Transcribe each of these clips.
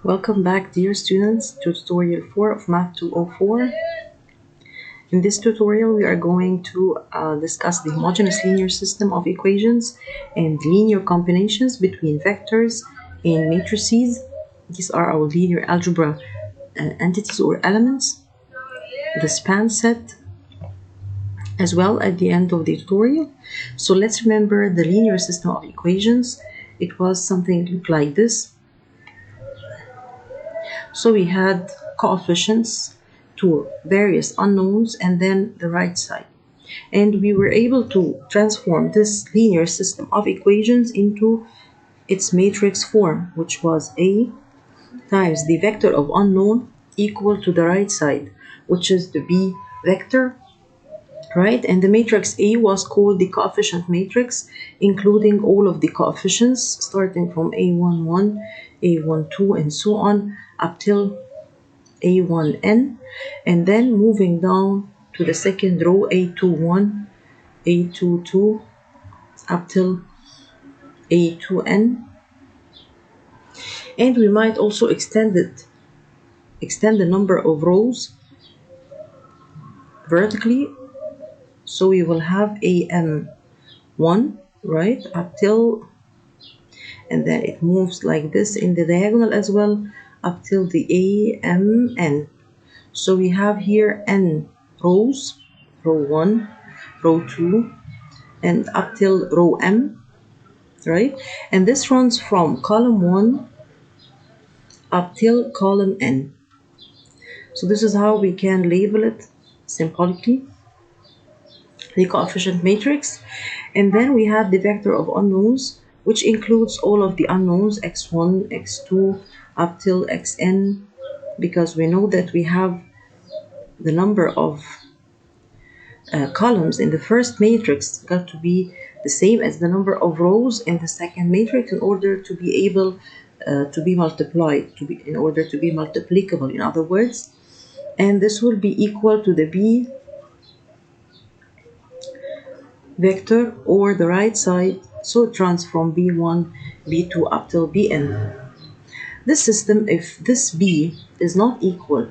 Welcome back, dear students, to tutorial 4 of Math 204. In this tutorial, we are going to discuss the homogeneous linear system of equations and linear combinations between vectors and matrices. These are our linear algebra entities or elements, the span set, as well at the end of the tutorial. So let's remember the linear system of equations. It was something like this. So we had coefficients to various unknowns and then the right side. And we were able to transform this linear system of equations into its matrix form, which was A times the vector of unknown equal to the right side, which is the B vector, right? And the matrix A was called the coefficient matrix, including all of the coefficients starting from A11, A12, and so on up till A1n, and then moving down to the second row A21, A22 up till A2n. And we might also extend the number of rows vertically, so we will have AM1, right, up till, and then it moves like this in the diagonal as well up till the AMN. So we have here n rows, row 1, row 2, and up till row m, right? And this runs from column 1 up till column n. So this is how we can label it symbolically, the coefficient matrix. And then we have the vector of unknowns, which includes all of the unknowns, x1, x2, up till xn, because we know that we have the number of columns in the first matrix got to be the same as the number of rows in the second matrix in order to be able to be multiplied, in order to be multiplicable, in other words. And this will be equal to the B vector, or the right side, so it runs from B1, B2 up till Bn. This system, if this B is not equal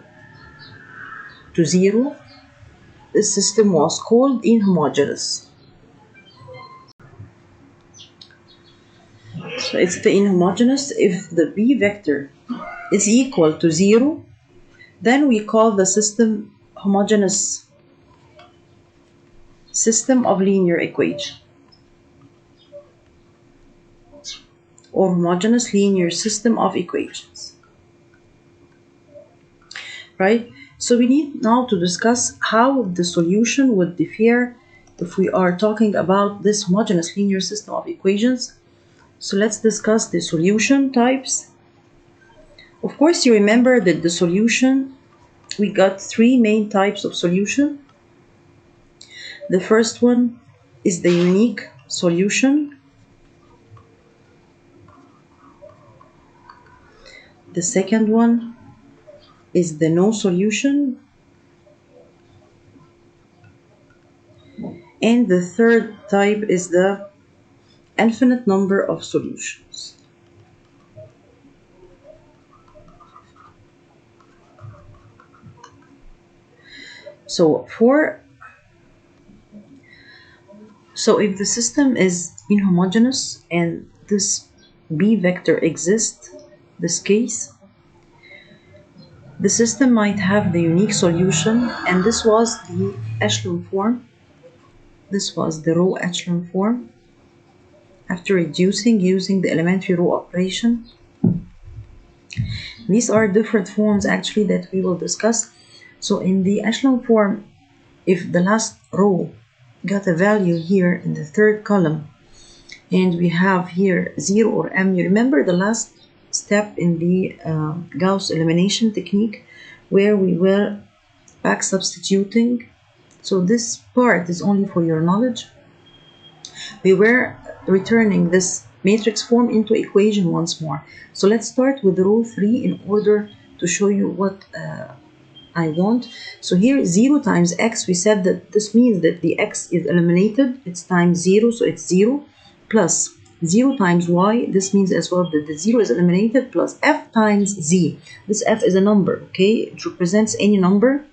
to 0, this system was called inhomogeneous. So it's the inhomogeneous. If the B vector is equal to 0, then we call the system homogeneous system of linear equation, or homogeneous linear system of equations, right? So we need now to discuss how the solution would differ if we are talking about this homogeneous linear system of equations. So let's discuss the solution types. Of course, you remember that the solution, we got three main types of solution. The first one is the unique solution. The second one is the no solution. And the third type is the infinite number of solutions. So if the system is inhomogeneous and this B vector exists, this case, the system might have the unique solution, and this was the echelon form. This was the row echelon form after reducing using the elementary row operation. These are different forms actually that we will discuss. So in the echelon form, if the last row got a value here in the third column, and we have here 0 or m, you remember the last step in the Gauss elimination technique where we were back substituting. So this part is only for your knowledge. We were returning this matrix form into equation once more. So let's start with row 3 in order to show you what I want. So here 0 times x, we said that this means that the x is eliminated. It's times 0, so it's 0 plus 0 times y, this means as well that the 0 is eliminated, plus f times z. This f is a number, okay? It represents any number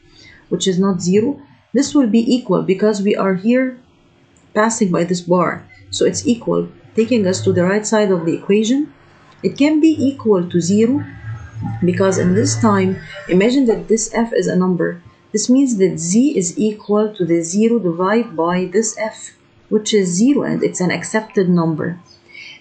which is not 0. This will be equal because we are here passing by this bar. So it's equal, taking us to the right side of the equation. It can be equal to 0 because in this time, imagine that this f is a number. This means that z is equal to the 0 divided by this f, which is 0, and it's an accepted number.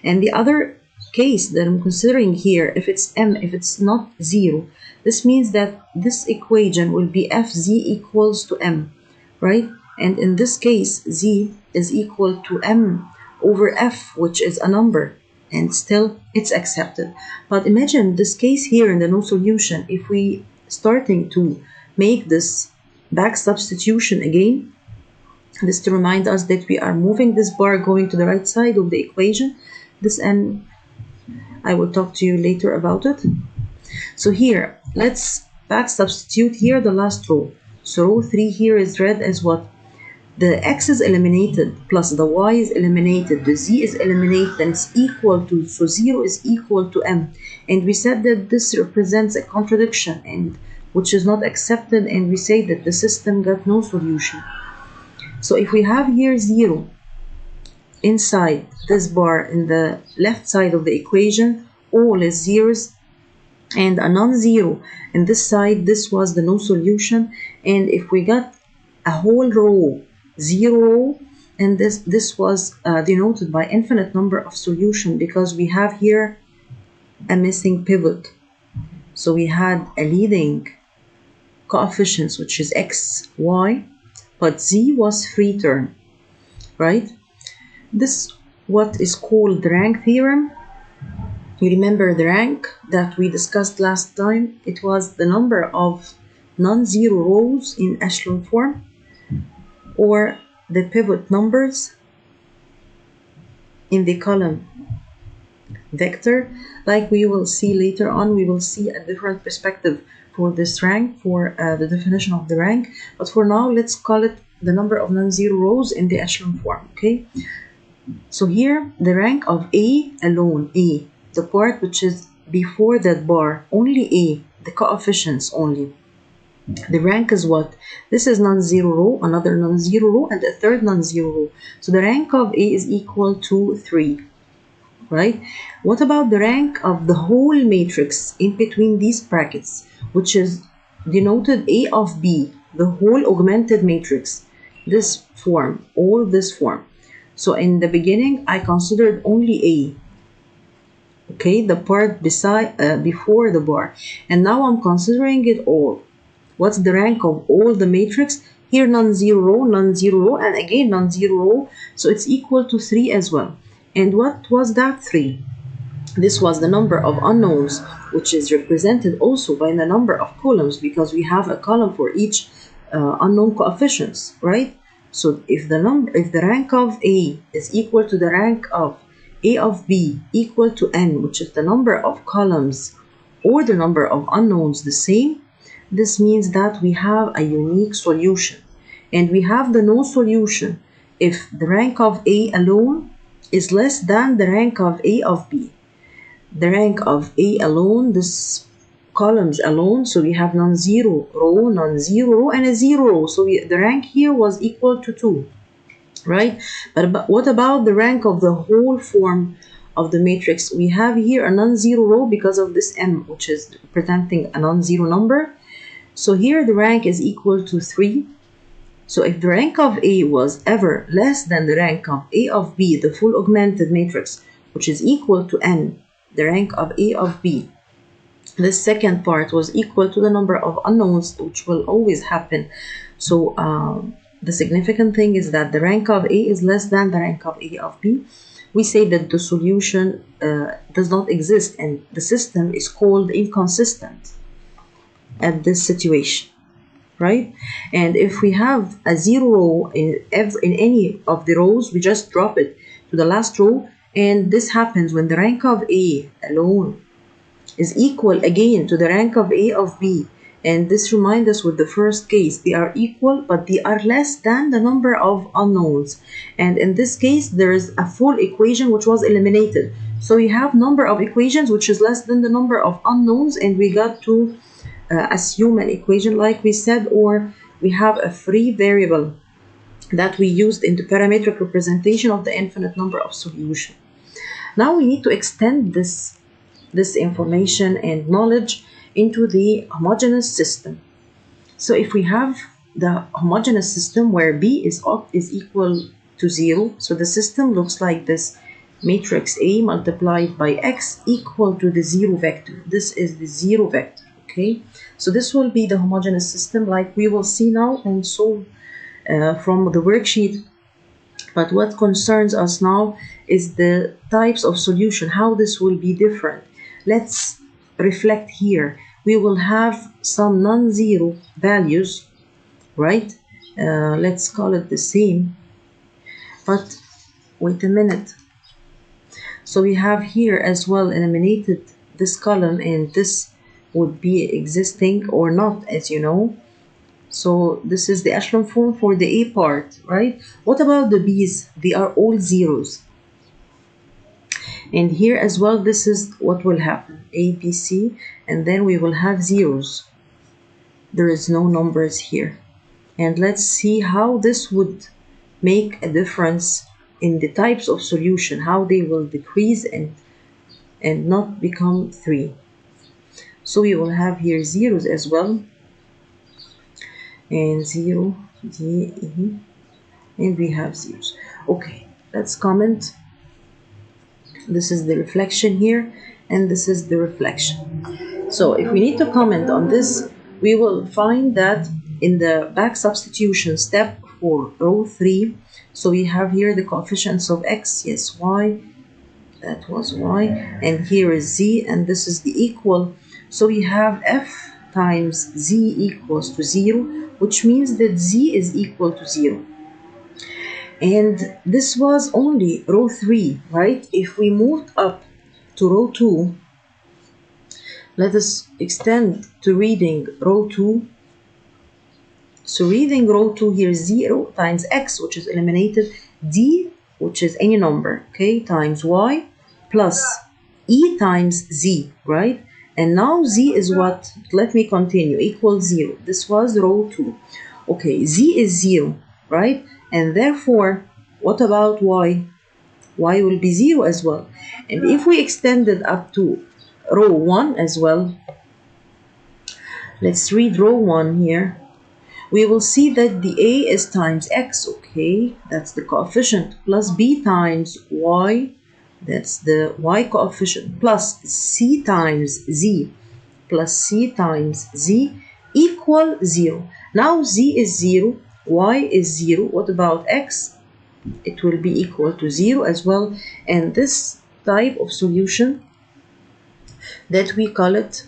And the other case that I'm considering here, if it's m, if it's not 0, this means that this equation will be fz equals to m, right? And in this case, z is equal to m over f, which is a number, and still it's accepted. But imagine this case here in the no solution, if we starting to make this back substitution again, this to remind us that we are moving this bar going to the right side of the equation. This n, I will talk to you later about it. So here, let's back substitute here the last row. So row 3 here is read as what? The x is eliminated, plus the y is eliminated, the z is eliminated, and it's equal to, so 0 is equal to m. And we said that this represents a contradiction, and which is not accepted, and we say that the system got no solution. So if we have here 0 inside this bar in the left side of the equation, all is zeros, and a non-zero in this side, this was the no solution. And if we got a whole row 0, and this was denoted by infinite number of solution, because we have here a missing pivot. So we had a leading coefficients, which is x, y, but z was free term, right? This what is called the rank theorem. You remember the rank that we discussed last time? It was the number of non-zero rows in echelon form, or the pivot numbers in the column vector. Like we will see later on, we will see a different perspective for this rank, for the definition of the rank. But for now, let's call it the number of non-zero rows in the echelon form, okay? So here, the rank of A alone, A, the part which is before that bar, only A, the coefficients only. The rank is what? This is non-zero row, another non-zero row, and a third non-zero row. So the rank of A is equal to 3, right? What about the rank of the whole matrix in between these brackets, which is denoted A of B, the whole augmented matrix, this form, all this form. So in the beginning, I considered only A, okay, the part beside before the bar, and now I'm considering it all. What's the rank of all the matrix? Here non-zero, and again non-zero, so it's equal to 3 as well. And what was that 3? This was the number of unknowns, which is represented also by the number of columns, because we have a column for each unknown coefficients, right? So if the rank of A is equal to the rank of A of B equal to n, which is the number of columns or the number of unknowns the same, this means that we have a unique solution. And we have the no solution if the rank of A alone is less than the rank of A of B. The rank of A alone, this columns alone, so we have non-zero row, and a 0 row. So the rank here was equal to 2, right? But what about the rank of the whole form of the matrix? We have here a non-zero row because of this m, which is representing a non-zero number. So here the rank is equal to 3. So if the rank of A was ever less than the rank of A of B, the full augmented matrix, which is equal to n, the rank of A of B, this second part was equal to the number of unknowns, which will always happen. So the significant thing is that the rank of A is less than the rank of A of B. We say that the solution does not exist, and the system is called inconsistent at this situation, right? And if we have a 0 row in any of the rows, we just drop it to the last row, and this happens when the rank of A alone is equal again to the rank of A of B, And this reminds us with the first case, they are equal, but they are less than the number of unknowns. And in this case, there is a full equation which was eliminated. So we have number of equations which is less than the number of unknowns, and we got to assume an equation like we said, or we have a free variable that we used in the parametric representation of the infinite number of solutions. Now we need to extend this information and knowledge into the homogeneous system. So if we have the homogeneous system where B is equal to 0, so the system looks like this: matrix A multiplied by X equal to the 0 vector. This is the 0 vector, okay? So this will be the homogeneous system like we will see now and solve from the worksheet. But what concerns us now is the types of solution, how this will be different. Let's reflect here. We will have some non-zero values, right? Let's call it the same. But wait a minute. So we have here as well eliminated this column, and this would be existing or not, as you know. So this is the echelon form for the A part, right? What about the B's? They are all zeros. And here as well, this is what will happen: A, B, C, and then we will have zeros. There is no numbers here. And let's see how this would make a difference in the types of solution, how they will decrease and not become 3. So we will have here zeros as well. And 0, D, E, and we have zeros. Okay, let's comment. This is the reflection here, and this is the reflection. So if we need to comment on this, we will find that in the back substitution step for row 3, so we have here the coefficients of x, yes, y, that was y, and here is z, and this is the equal. So we have f times z equals to 0, which means that z is equal to 0. And this was only row 3, right? If we moved up to row 2, let us extend to reading row 2. So reading row 2 here, 0 times x, which is eliminated, d, which is any number, okay, times y, plus e times z, right? And now z is what? Let me continue, equals 0. This was row 2. Okay, z is 0, right? And therefore, what about y? Y will be 0 as well. And if we extend it up to row 1 as well, let's read row 1 here. We will see that the a is times x, okay, that's the coefficient, plus b times y, that's the y coefficient, plus c times z, plus c times z equal 0. Now z is 0, y is 0. What about x? It will be equal to 0 as well. And this type of solution, that we call it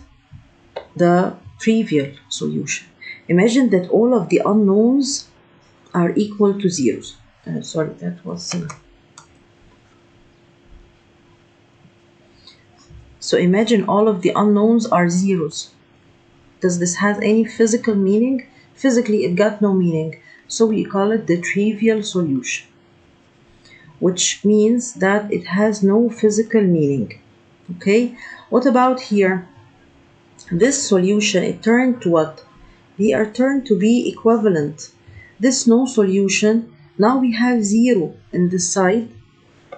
the trivial solution. Imagine that all of the unknowns are equal to zeros. Sorry, that was so imagine all of the unknowns are zeros. Does this have any physical meaning? Physically, it got no meaning. So we call it the trivial solution, which means that it has no physical meaning. Okay, what about here? This solution, it turned to what? They are turned to be equivalent. This no solution, now we have 0 in this side,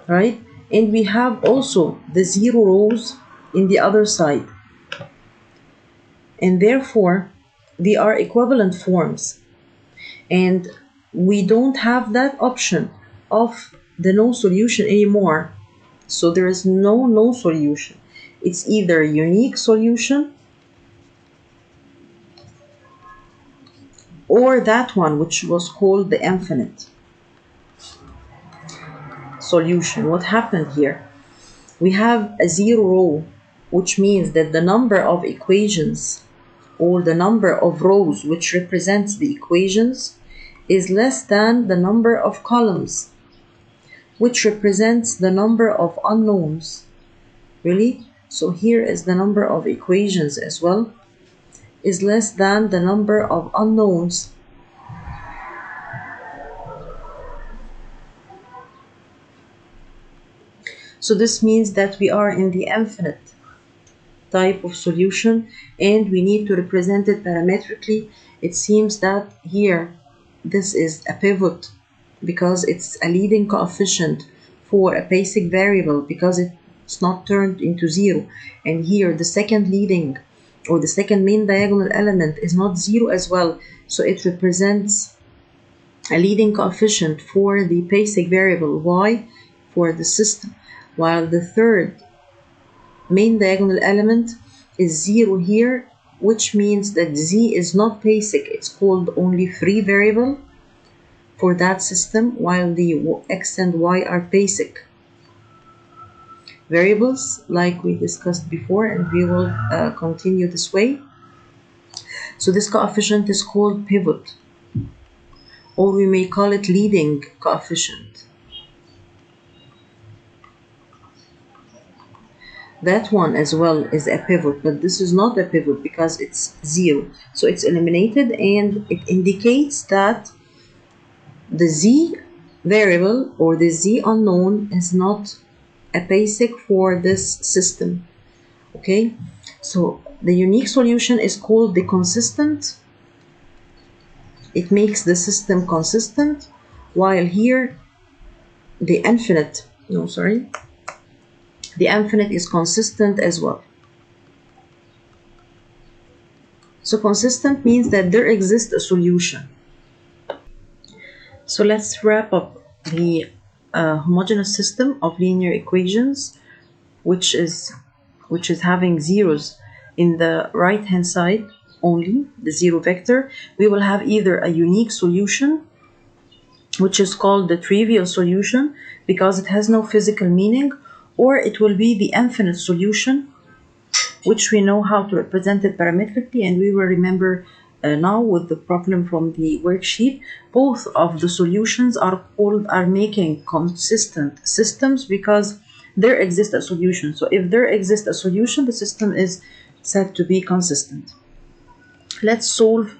right? And we have also the 0 rows in the other side. And therefore, they are equivalent forms. And we don't have that option of the no solution anymore. So there is no solution. It's either a unique solution or that one which was called the infinite solution. What happened here? We have a 0 row, which means that the number of equations or the number of rows which represents the equations is less than the number of columns, which represents the number of unknowns. Really? So here is the number of equations as well. is less than the number of unknowns. So this means that we are in the infinite type of solution and we need to represent it parametrically. It seems that here this is a pivot because it's a leading coefficient for a basic variable because it's not turned into zero, and here the second leading or the second main diagonal element is not zero as well, so it represents a leading coefficient for the basic variable y for the system, while the third main diagonal element is 0 here, which means that z is not basic, it's called only free variable for that system, while the x and y are basic variables like we discussed before, and we will continue this way. So this coefficient is called pivot, or we may call it leading coefficient. That one as well is a pivot, but this is not a pivot because it's 0. So it's eliminated, and it indicates that the z variable or the z unknown is not a basic for this system. Okay, so the unique solution is called the consistent. It makes the system consistent, while here the infinite, the infinite is consistent as well. So consistent means that there exists a solution. So let's wrap up the homogeneous system of linear equations, which is having zeros in the right hand side only, the zero vector. We will have either a unique solution, which is called the trivial solution because it has no physical meaning, or it will be the infinite solution, which we know how to represent it parametrically, and we will remember now with the problem from the worksheet. Both of the solutions are making consistent systems because there exists a solution. So if there exists a solution, the system is said to be consistent. Let's solve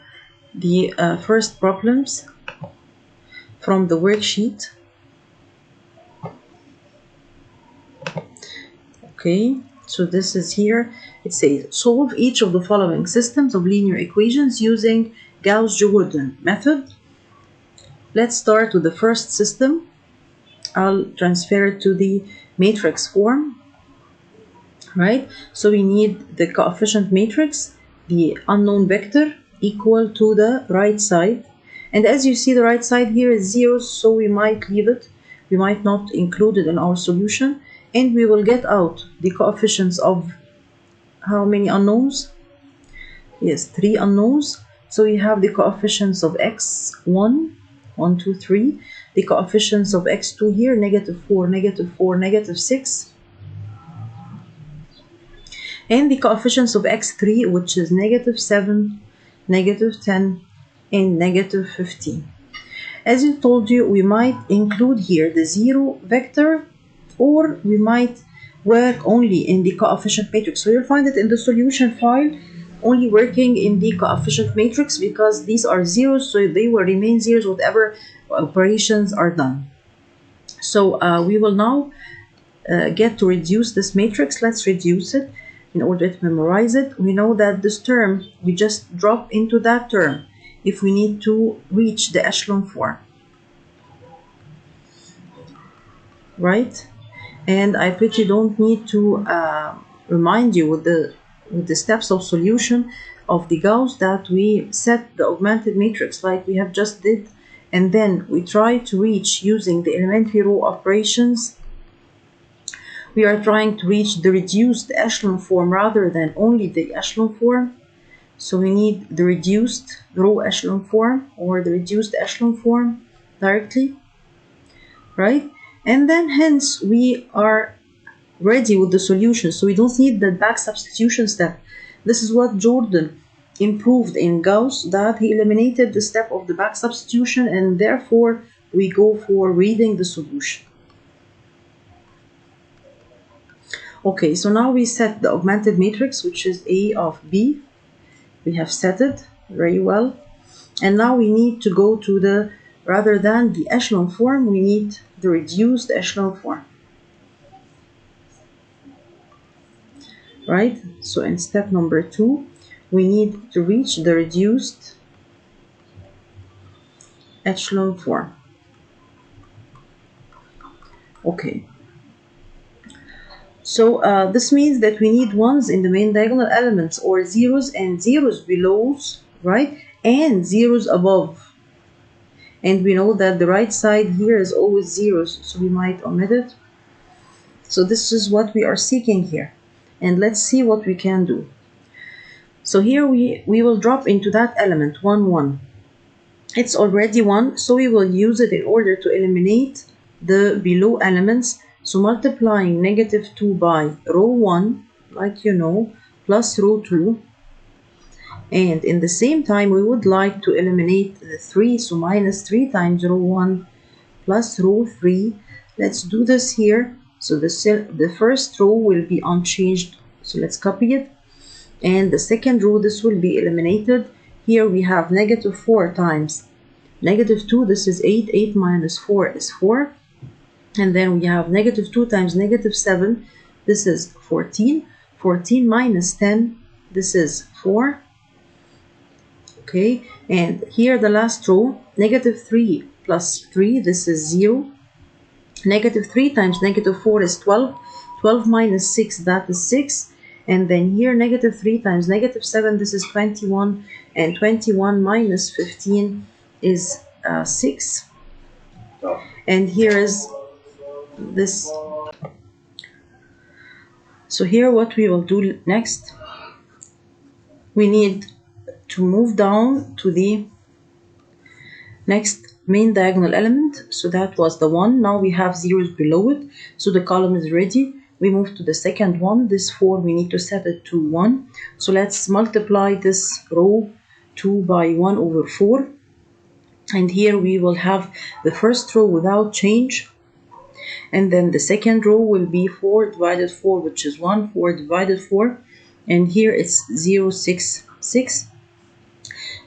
the first problems from the worksheet. Okay, so this is here. It says solve each of the following systems of linear equations using Gauss-Jordan method. Let's start with the first system. I'll transfer it to the matrix form. Right, so we need the coefficient matrix, the unknown vector equal to the right side, and as you see the right side here is 0, so we might leave it, we might not include it in our solution, and we will get out the coefficients of how many unknowns? Yes, 3 unknowns. So we have the coefficients of x1, 1, 2, 3, the coefficients of x2 here, -4, -4, -6, and the coefficients of x3, which is -7, -10, and -15. As I told you, we might include here the 0 vector, or we might work only in the coefficient matrix. So you'll find it in the solution file, only working in the coefficient matrix because these are zeros, so they will remain zeros whatever operations are done. So we will now get to reduce this matrix. Let's reduce it in order to memorize it. We know that this term, we just drop into that term if we need to reach the echelon form. Right? And I pretty don't need to remind you with the steps of solution of the Gauss that we set the augmented matrix like we have just did, and then we try to reach using the elementary row operations. We are trying to reach the reduced echelon form rather than only the echelon form. So we need the reduced row echelon form or the reduced echelon form directly, right? And then hence we are ready with the solution, so we don't need the back substitution step. This is what Jordan improved in Gauss, that he eliminated the step of the back substitution, and therefore we go for reading the solution. Okay, so now we set the augmented matrix, which is A of B We have set it very well. And now we need to go to the, rather than the echelon form, we need the reduced echelon form. Right? So in step number 2, we need to reach the reduced echelon form. Okay. So this means that we need ones in the main diagonal elements, or zeros and zeros below, right? And zeros above. And we know that the right side here is always zeros, so we might omit it. So this is what we are seeking here. And let's see what we can do. So here we will drop into that element 1, 1. It's already 1, so we will use it in order to eliminate the below elements. So multiplying -2 by row 1, like you know, plus row 2. And in the same time, we would like to eliminate the 3, so -3 times row 1 plus row 3. Let's do this here. So the first row will be unchanged, so let's copy it. And the second row, this will be eliminated. Here we have -4 times -2, this is 8. 8 minus 4 is 4. And then we have -2 times -7, this is 14. 14 minus 10, this is 4. Okay, and here the last row, -3 plus 3, this is 0. -3 times -4 is 12. 12 minus 6, that is 6. And then here -3 times -7, this is 21. And 21 minus 15 is 6. And here is this. So here what we will do next, we need to move down to the next main diagonal element. So that was the 1. Now we have zeros below it, so the column is ready. We move to the second one. This 4, we need to set it to 1. So let's multiply this row 2 by 1 over 4. And here we will have the first row without change. And then the second row will be 4 divided 4, which is 1. 4 divided 4. And here it's 0, 6, 6.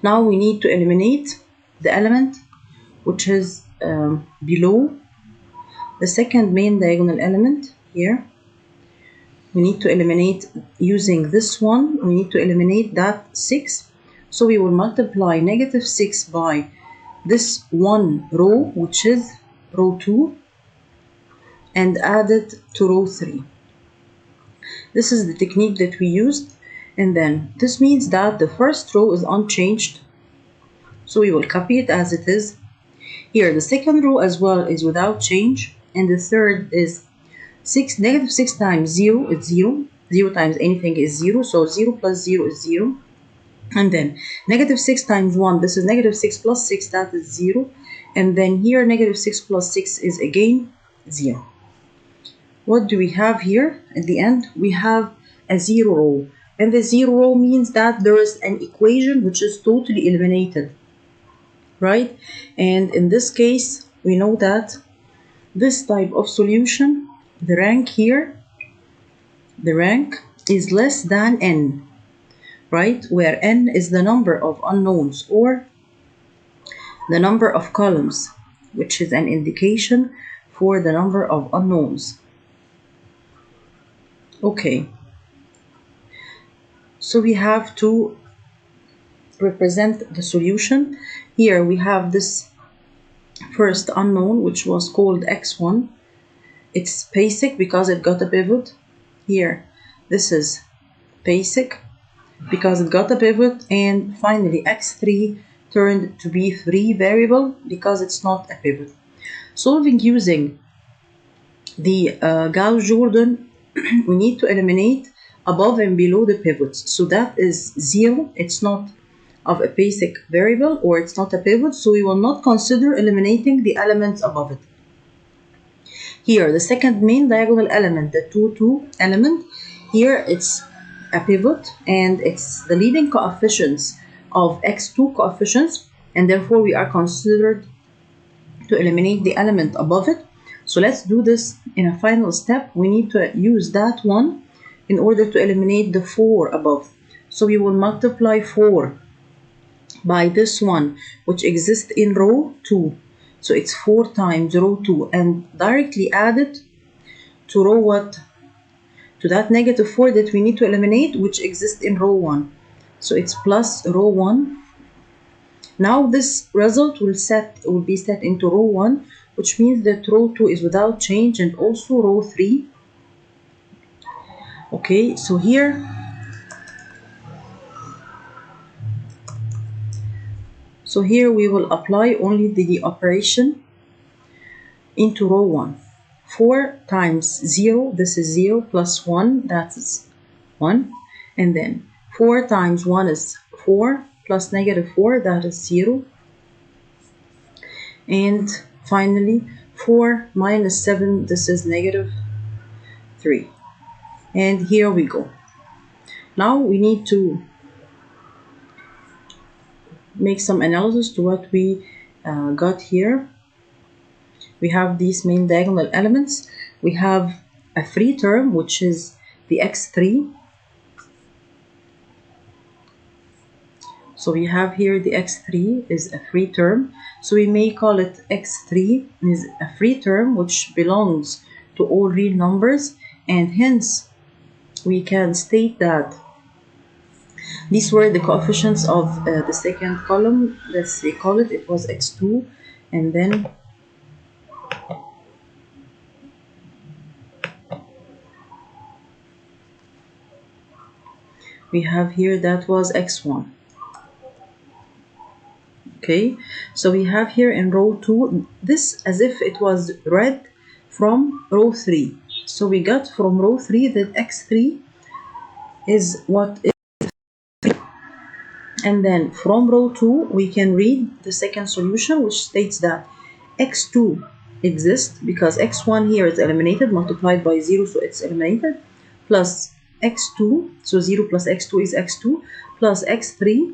Now we need to eliminate the element which is below the second main diagonal element here. We need to eliminate using this one. We need to eliminate that 6. So we will multiply -6 by this one row, which is row 2, and add it to row 3. This is the technique that we used. And then this means that the first row is unchanged. So we will copy it as it is. Here the second row as well is without change. And the third is 6. -6 times 0 is 0. 0 times anything is 0. So 0 plus 0 is 0. And then -6 times 1, this is -6 plus 6, that is 0. And then here -6 plus 6 is again 0. What do we have here at the end? We have a 0 row. And the 0 row means that there is an equation which is totally eliminated, right? And in this case, we know that this type of solution, the rank here, the rank is less than n, right? Where n is the number of unknowns or the number of columns, which is an indication for the number of unknowns. Okay. So we have to represent the solution. Here we have this first unknown, which was called x1. It's basic because it got a pivot. Here, this is basic because it got a pivot. And finally, x3 turned to be free variable because it's not a pivot. Solving using the Gauss-Jordan, we need to eliminate above and below the pivots. So that is 0. It's not of a basic variable, or it's not a pivot, so we will not consider eliminating the elements above it. Here, the second main diagonal element, the 2, 2 element, here it's a pivot, and it's the leading coefficients of x2 coefficients, and therefore we are considered to eliminate the element above it. So let's do this in a final step. We need to use that one in order to eliminate the 4 above. So we will multiply 4 by this one, which exists in row 2. So it's 4 times row 2, and directly add it to row what? To that negative 4 that we need to eliminate, which exists in row 1. So it's plus row 1. Now this result will be set into row 1, which means that row 2 is without change, and also row 3. Okay, so here we will apply only the operation into row 1. 4 times 0, this is 0, plus 1, that is 1. And then 4 times 1 is 4, plus negative 4, that is 0. And finally, 4 minus 7, this is negative 3. And here we go. Now we need to make some analysis to what we got here. We have these main diagonal elements. We have a free term, which is the x3. So we have here the x3 is a free term. So we may call it x3 is a free term which belongs to all real numbers, and hence we can state that these were the coefficients of the second column. Let's recall it. It was x2, and then we have here that was x1. Okay, so we have here in row 2 this as if it was read from row 3. So we got from row 3 that x3 is what is, and then from row 2 we can read the second solution, which states that x2 exists because x1 here is eliminated, multiplied by 0, so it's eliminated, plus x2, so 0 plus x2 is x2, plus x3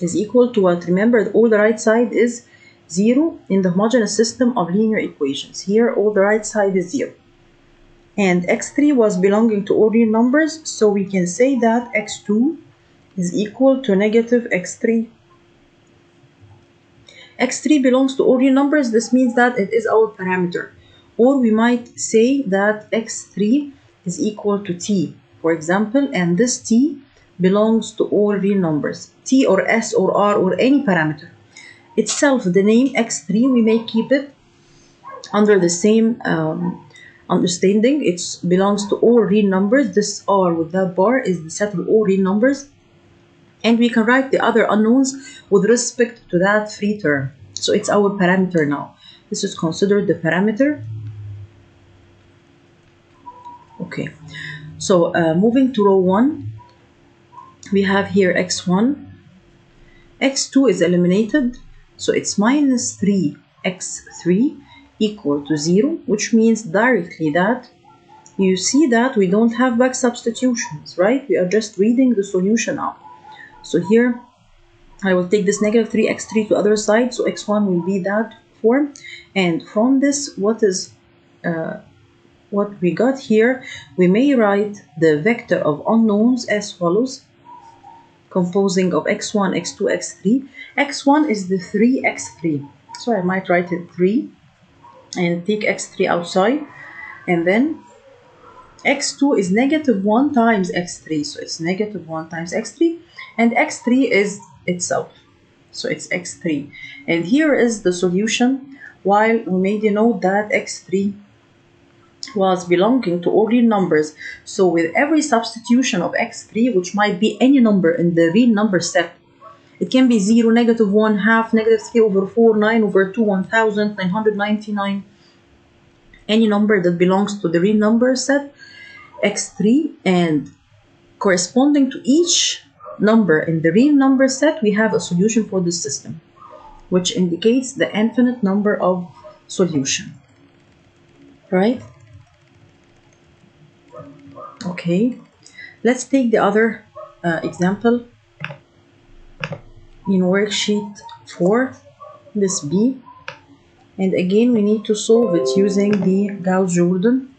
is equal to what? Remember, all the right side is 0 in the homogeneous system of linear equations. Here all the right side is 0. And x3 was belonging to all real numbers, so we can say that x2 is equal to negative x3. x3 belongs to all real numbers. This means that it is our parameter. Or we might say that x3 is equal to t, for example, and this t belongs to all real numbers, t or s or r or any parameter. Itself, the name x3, we may keep it under the same understanding. It belongs to all real numbers. This r with that bar is the set of all real numbers. And we can write the other unknowns with respect to that free term. So it's our parameter now. This is considered the parameter. Okay, so moving to row 1, we have here x1. x2 is eliminated, so it's minus 3x3 equal to 0, which means directly that you see that we don't have back substitutions, right? We are just reading the solution out. So here I will take this negative 3x3 to the other side, so x1 will be that form. And from this, what we got here, we may write the vector of unknowns as follows, composing of x1, x2, x3. x1 is the 3x3, so I might write it 3 and take x3 outside, and then x2 is negative 1 times x3, so it's negative 1 times x3, and x3 is itself, so it's x3. And here is the solution, while we may denote that x3 was belonging to all real numbers. So with every substitution of x3, which might be any number in the real number set, it can be 0, negative 1, half, negative 3 over 4, 9 over 2, 1000, 999, any number that belongs to the real number set, x3, and corresponding to each number in the real number set, we have a solution for this system, which indicates the infinite number of solution, right? Okay, let's take the other example in worksheet 4, this B, and again we need to solve it using the Gauss-Jordan.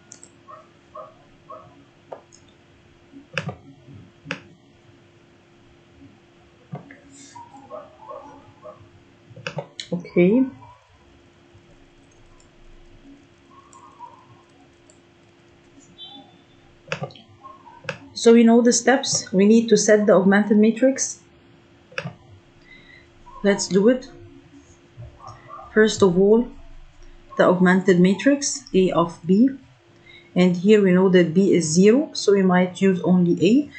Okay. So we know the steps we need to set the augmented matrix. Let's do it. First of all, the augmented matrix A of B, and here we know that B is 0, so we might use only A.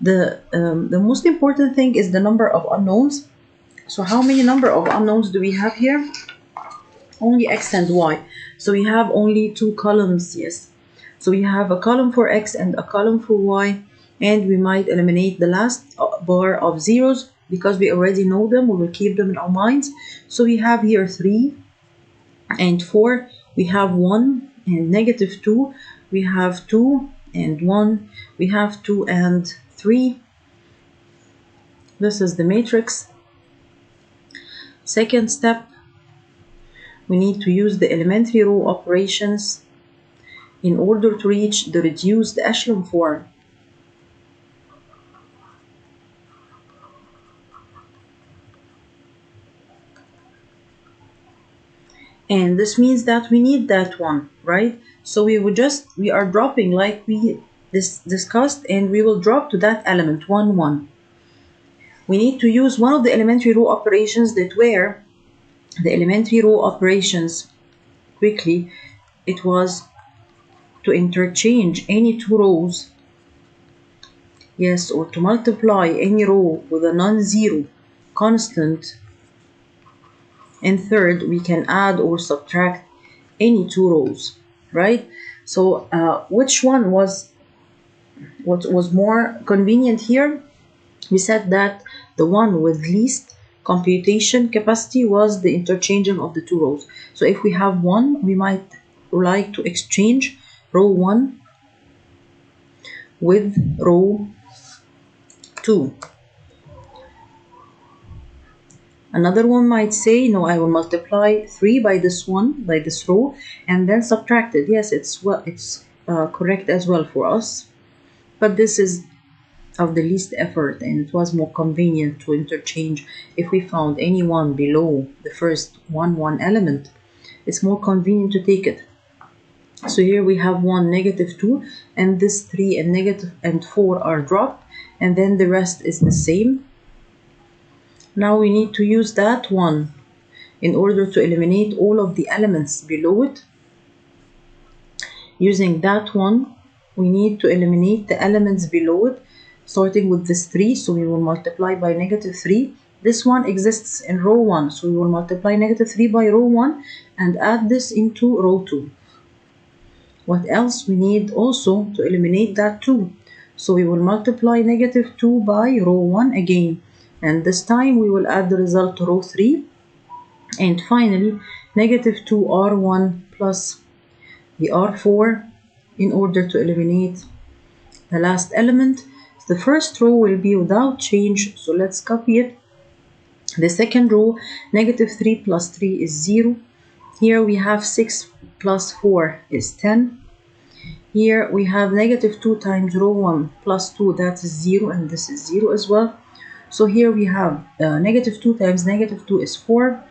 The most important thing is the number of unknowns. So how many number of unknowns do we have here? Only X and Y. So we have only 2 columns, yes. So we have a column for X and a column for Y, and we might eliminate the last bar of zeros because we already know them. We will keep them in our minds. So we have here 3 and 4. We have 1 and negative 2. We have 2 and 1. We have 2 and 3. This is the matrix. Second step, we need to use the elementary row operations in order to reach the reduced echelon form. And this means that we need that one, right? So we are dropping like we discussed, and we will drop to that element 1, 1. We need to use one of the elementary row operations that were the elementary row operations. Quickly, it was to interchange any 2 rows, yes, or to multiply any row with a non-zero constant. And third, we can add or subtract any 2 rows, right? So which one was what was more convenient here? We said that the one with least computation capacity was the interchanging of the 2 rows. So if we have 1, we might like to exchange row 1 with row 2. Another one might say, no, I will multiply 3 by this one, by this row, and then subtract it. Yes, it's correct as well for us, but this is of the least effort, and it was more convenient to interchange. If we found any one below the first 1, 1 element, it's more convenient to take it. So here we have 1, negative 2, and this 3 and negative and 4 are dropped, and then the rest is the same. Now we need to use that one in order to eliminate all of the elements below it. Using that one, we need to eliminate the elements below it, starting with this 3, so we will multiply by negative 3. This one exists in row 1, so we will multiply negative 3 by row 1 and add this into row 2. What else? We need also to eliminate that 2. So we will multiply negative 2 by row 1 again, and this time we will add the result to row 3. And finally, negative 2r1 plus the r4 in order to eliminate the last element. The first row will be without change, so let's copy it. The second row, negative 3 plus 3 is 0. Here we have 6 plus 4 is 10. Here we have negative 2 times row 1 plus 2, that is 0, and this is 0 as well. So here we have negative 2 times negative 2 is 4,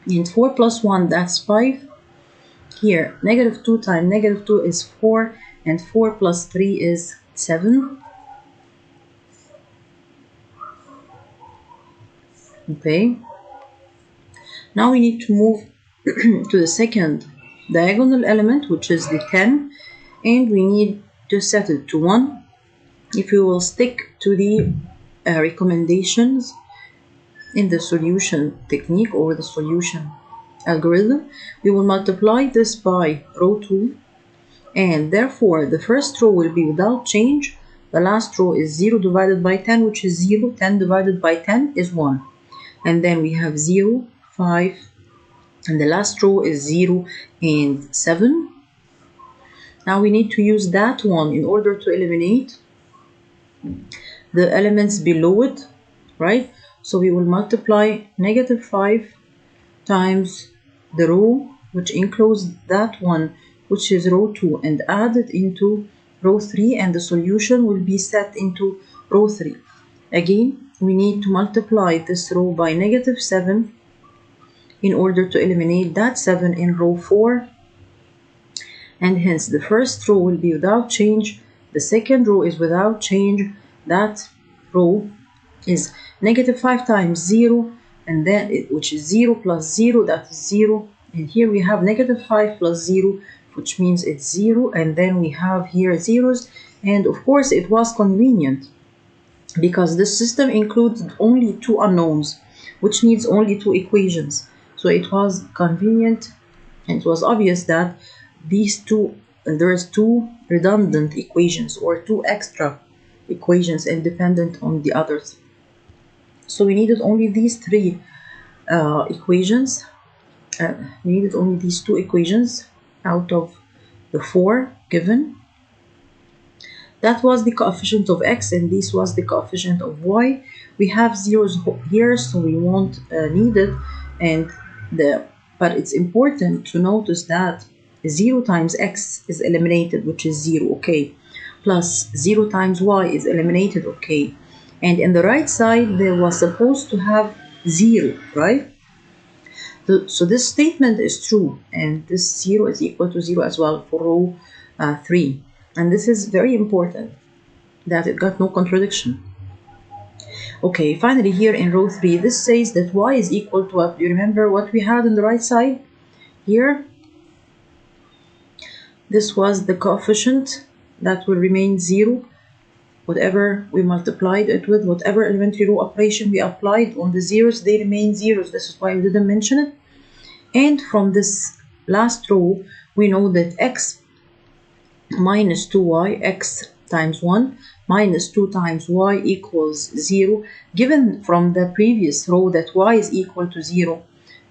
and 4 plus 1, that's 5. Here, negative 2 times negative 2 is 4, and 4 plus 3 is 7. Okay. Now we need to move to the second diagonal element, which is the 10, and we need to set it to 1. If we will stick to the recommendations in the solution technique or the solution algorithm, we will multiply this by row 2, and therefore the first row will be without change. The last row is 0 divided by 10, which is 0. 10 divided by 10 is 1. And then we have 0, 5, and the last row is 0 and 7. Now we need to use that one in order to eliminate the elements below it, right? So we will multiply negative 5 times the row which includes that one, which is row 2, and add it into row 3, and the solution will be set into row 3. Again, we need to multiply this row by negative 7. in order to eliminate that 7 in row 4. And hence the first row will be without change, the second row is without change, that row is -5 times 0, and then which is 0 plus 0, that is 0, and here we have -5 plus 0, which means it's 0, and then we have here zeros. And of course it was convenient because this system includes only 2 unknowns, which needs only 2 equations. So it was convenient, and it was obvious that there's 2 redundant equations or 2 extra equations independent on the others. So we needed only these 3 equations. We needed only these 2 equations out of the 4 given. That was the coefficient of x, and this was the coefficient of y. We have zeros here, so we won't need it. But it's important to notice that 0 times x is eliminated, which is 0, okay. Plus 0 times y is eliminated, okay. And in the right side, there was supposed to have 0, right? So this statement is true, and this 0 is equal to 0 as well for row 3. And this is very important, that it got no contradiction. Okay, finally here in row 3, this says that y is equal to what? Do you remember what we had on the right side? Here, this was the coefficient that will remain 0. Whatever we multiplied it with, whatever elementary row operation we applied on the zeros, they remain zeros. This is why we didn't mention it. And from this last row, we know that x minus 2y, x times 1 minus 2 times y equals 0. Given from the previous row that y is equal to 0,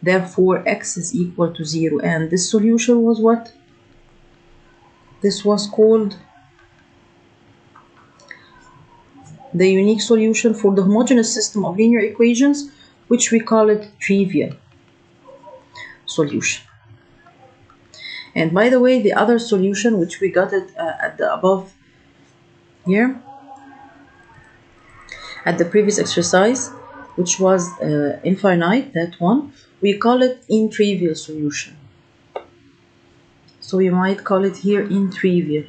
therefore x is equal to 0. And this solution was what? This was called the unique solution for the homogeneous system of linear equations, which we call it trivial solution. And by the way, the other solution, which we got it at the above here, at the previous exercise, which was infinite, that one, we call it in-trivial solution. So we might call it here in-trivial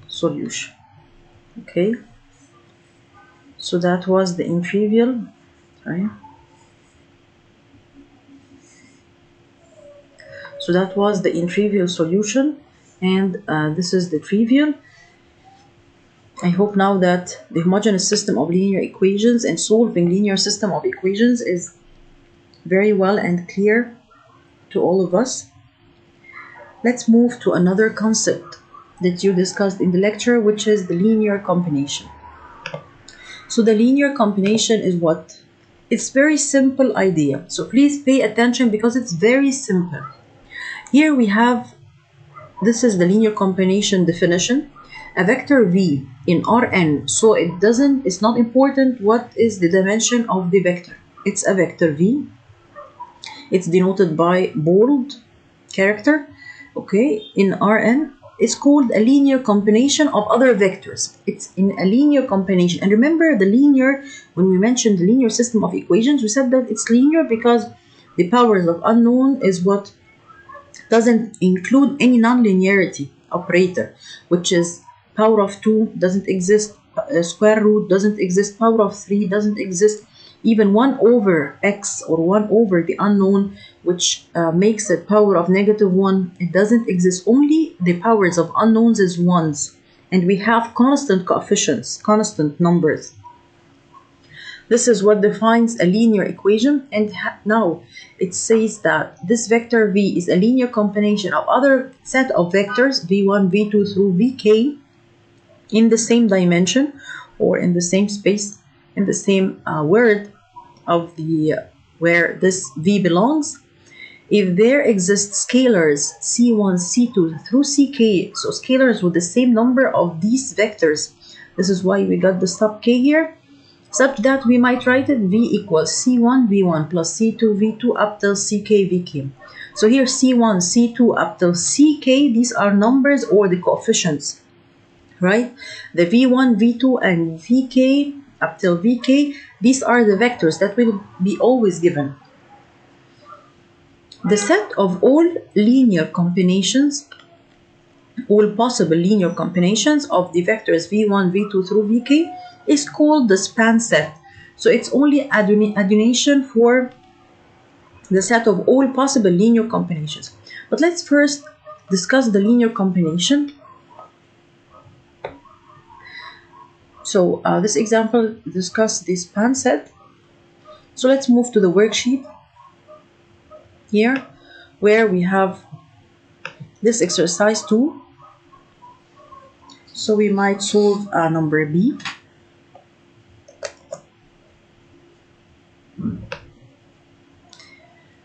solution. Okay, so that was the in-trivial, right? So that was the in-trivial solution, and this is the trivial. I hope now that the homogeneous system of linear equations and solving linear system of equations is very well and clear to all of us. Let's move to another concept that you discussed in the lecture, which is the linear combination. So the linear combination is what? It's very simple idea. So please pay attention because it's very simple. Here we have, this is the linear combination definition, a vector v in Rn. So it's not important what is the dimension of the vector. It's a vector v. It's denoted by bold character, okay, in Rn. It's called a linear combination of other vectors. It's in a linear combination. And remember the linear, when we mentioned the linear system of equations, we said that it's linear because the powers of unknown is what doesn't include any nonlinearity operator, which is power of 2 doesn't exist, square root doesn't exist, power of 3 doesn't exist, even 1 over x or 1 over the unknown, which makes it power of -1, it doesn't exist. Only the powers of unknowns is 1s, and we have constant coefficients, constant numbers. This is what defines a linear equation, and now it says that this vector v is a linear combination of other set of vectors v1, v2 through vk in the same dimension or in the same space, in the same word of the where this v belongs. If there exist scalars c1, c2 through ck, so scalars with the same number of these vectors, this is why we got the sub k here, such that we might write it v equals c1 v1 plus c2 v2 up till ck vk. So here c1, c2 up till ck, these are numbers or the coefficients, right? The v1, v2 and vk up till vk, These are the vectors that will be always given. The set of all linear combinations, all possible linear combinations of the vectors v1, v2 through vk is called the span set. So it's only addition for the set of all possible linear combinations. But let's first discuss the linear combination. So this example discusses the span set. So let's move to the worksheet here, where we have this exercise 2. So we might solve number B.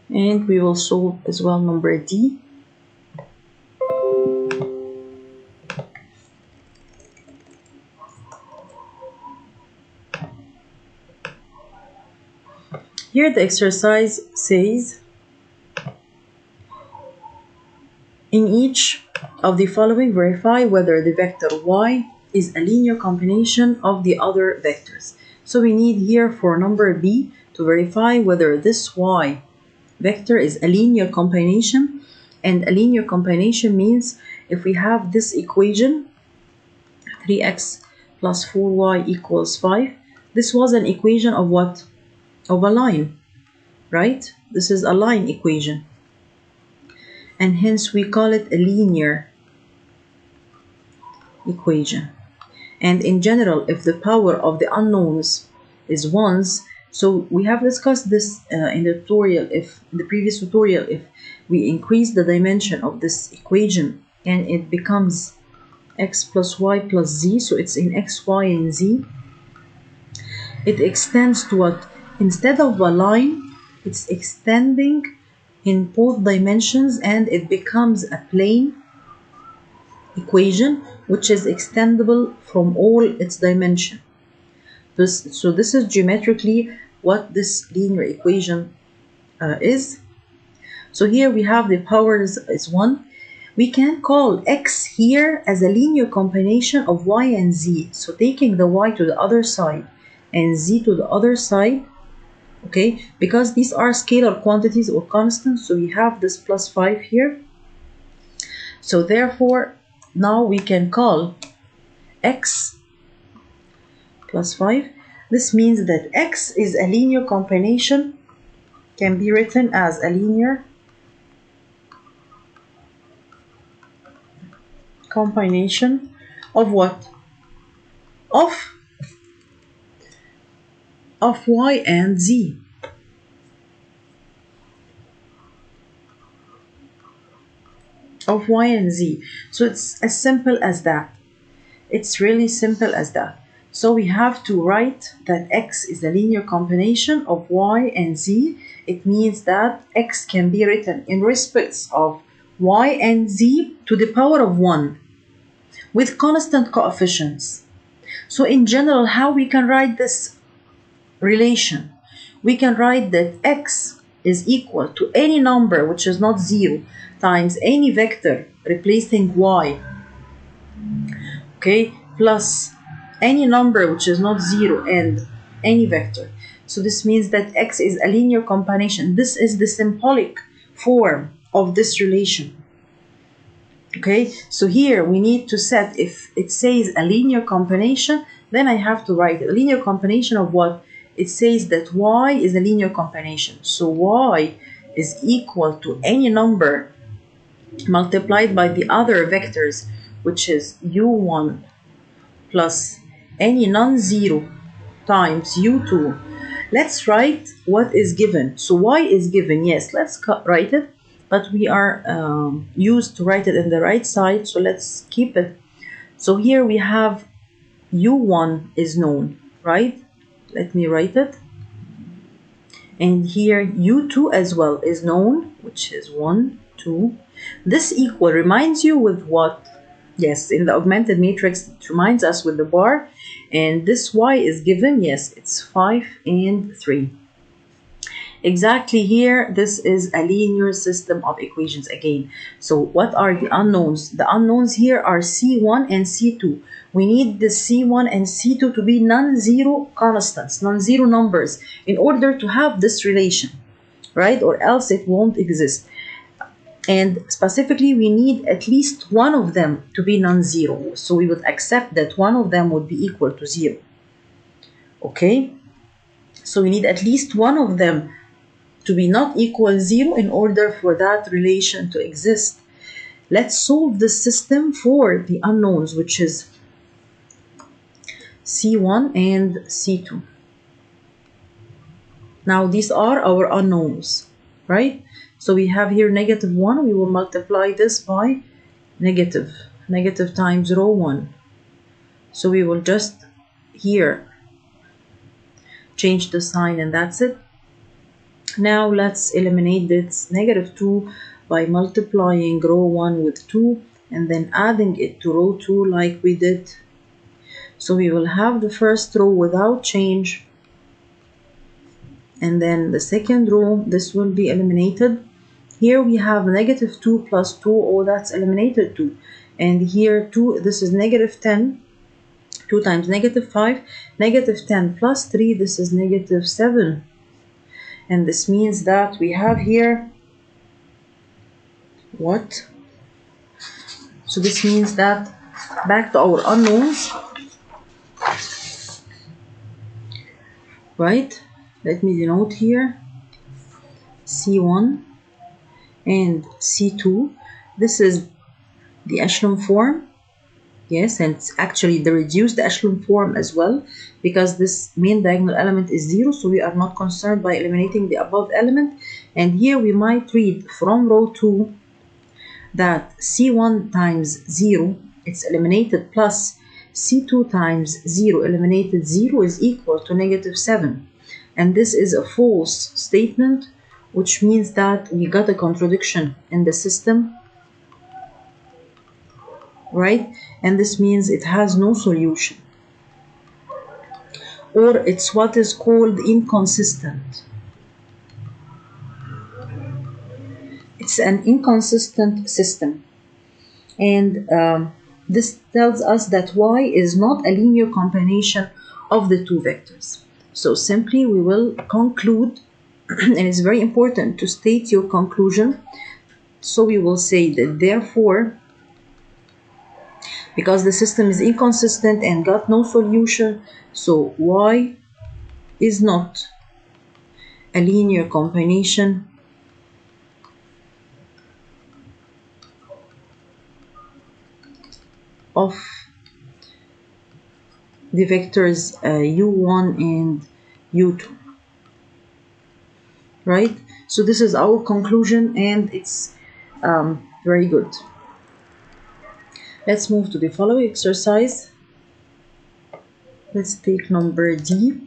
And we will solve as well number D. Here the exercise says, in each of the following verify whether the vector y is a linear combination of the other vectors. So we need here for number B to verify whether this y vector is a linear combination. And a linear combination means if we have this equation 3x plus 4y equals 5, this was an equation of what? Of a line, right? This is a line equation, and hence we call it a linear equation. And in general, if the power of the unknowns is ones, so we have discussed this in the tutorial, if in the previous tutorial, if we increase the dimension of this equation and it becomes x plus y plus z, so it's in x, y, and z, it extends to what? Instead of a line, it's extending in both dimensions, and it becomes a plane equation which is extendable from all its dimension. So this is geometrically what this linear equation is. So here we have the powers is 1. We can call x here as a linear combination of y and z. So taking the y to the other side and z to the other side, okay, because these are scalar quantities or constants, so we have this plus 5 here. So therefore now we can call x plus 5. This means that x is a linear combination, can be written as a linear combination of what? Of y and z. Of y and z. So it's as simple as that. It's really simple as that. So we have to write that x is a linear combination of y and z. It means that x can be written in respect of y and z to the power of 1 with constant coefficients. So in general, how we can write this relation? We can write that x is equal to any number which is not 0 times any vector replacing y, okay, plus any number which is not 0 and any vector. So this means that x is a linear combination. This is the symbolic form of this relation. Okay, so here we need to set, if it says a linear combination, then I have to write a linear combination of what? It says that y is a linear combination. So y is equal to any number multiplied by the other vectors, which is u1 plus any non-zero times u2. Let's write what is given. So y is given, yes, let's write it, but we are used to write it in the right side, so let's keep it. So here we have u1 is known, right? Let me write it. And here u2 as well is known, which is 1, 2. This equal reminds you with what? Yes, in the augmented matrix, it reminds us with the bar. And this y is given, yes, it's 5 and 3. Exactly, here this is a linear system of equations again. So what are the unknowns? The unknowns here are C1 and C2. We need the C1 and C2 to be non-zero constants, non-zero numbers, in order to have this relation, right? Or else it won't exist. And specifically, we need at least one of them to be non-zero. So we would accept that one of them would be equal to 0. Okay? So we need at least one of them to be not equal 0 in order for that relation to exist. Let's solve the system for the unknowns, which is C1 and C2. Now these are our unknowns, right? So we have here -1. We will multiply this by negative times rho 1. So we will just here change the sign and that's it. Now let's eliminate this -2 by multiplying rho 1 with 2 and then adding it to rho 2 like we did. So we will have the first row without change, and then the second row, this will be eliminated. Here we have -2 plus 2, oh, that's eliminated too. And here 2, this is -10, 2 times -5, -10 plus 3, this is -7. And this means that we have here what? So this means that, back to our unknowns, right? Let me denote here C1 and C2. This is the echelon form. Yes, and it's actually the reduced echelon form as well, because this main diagonal element is 0, so we are not concerned by eliminating the above element. And here we might read from row 2 that C1 times 0, it's eliminated, plus C2 times 0 eliminated 0 is equal to -7. And this is a false statement, which means that we got a contradiction in the system, right? And this means it has no solution, or it's what is called inconsistent. It's an inconsistent system, and this tells us that y is not a linear combination of the two vectors. So simply we will conclude, and it's very important to state your conclusion. So we will say that therefore, because the system is inconsistent and got no solution, so y is not a linear combination of the vectors u1 and u2, right? So this is our conclusion, and it's very good. Let's move to the following exercise. Let's take number D.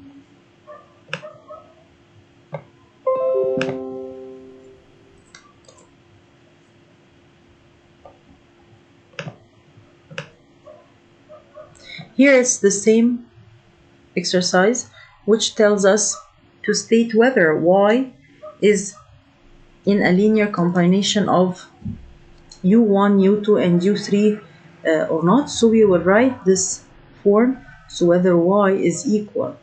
Here it's the same exercise, which tells us to state whether y is in a linear combination of u1, u2, and u3 or not. So we will write this form. So whether y is equal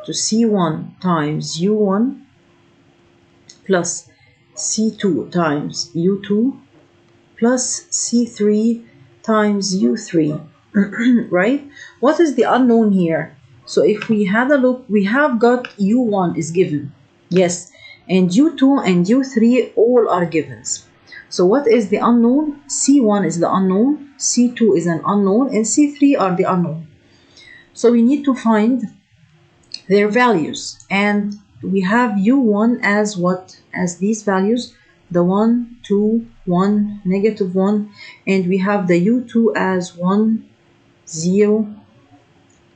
to c1 times u1 plus c2 times u2 plus c3 times u3, right? What is the unknown here? So if we had a look, we have got u1 is given, yes, and u2 and u3 all are givens. So what is the unknown? C1 is the unknown, C2 is an unknown, and C3 are the unknown. So we need to find their values, and we have u1 as what? As these values, the 1, 2, 1, -1, and we have the u2 as 1, 0,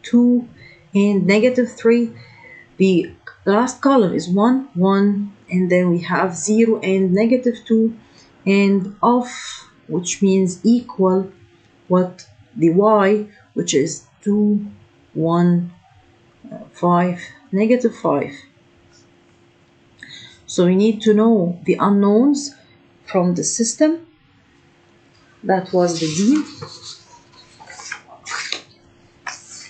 2, and -3. The last column is 1, 1, and then we have 0 and -2, and off, which means equal what? The y, which is 2, 1, 5, -5. So we need to know the unknowns from the system. That was the D.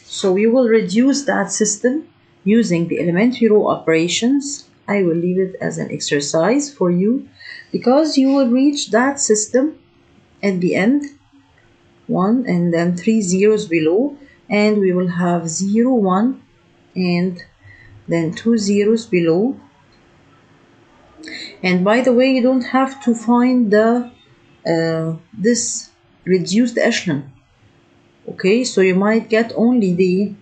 So we will reduce that system using the elementary row operations. I will leave it as an exercise for you, because you will reach that system at the end, 1 and then 3 zeros below, and we will have 0, 1 and then 2 zeros below. And by the way, you don't have to find the this reduced echelon. Okay, so you might get only the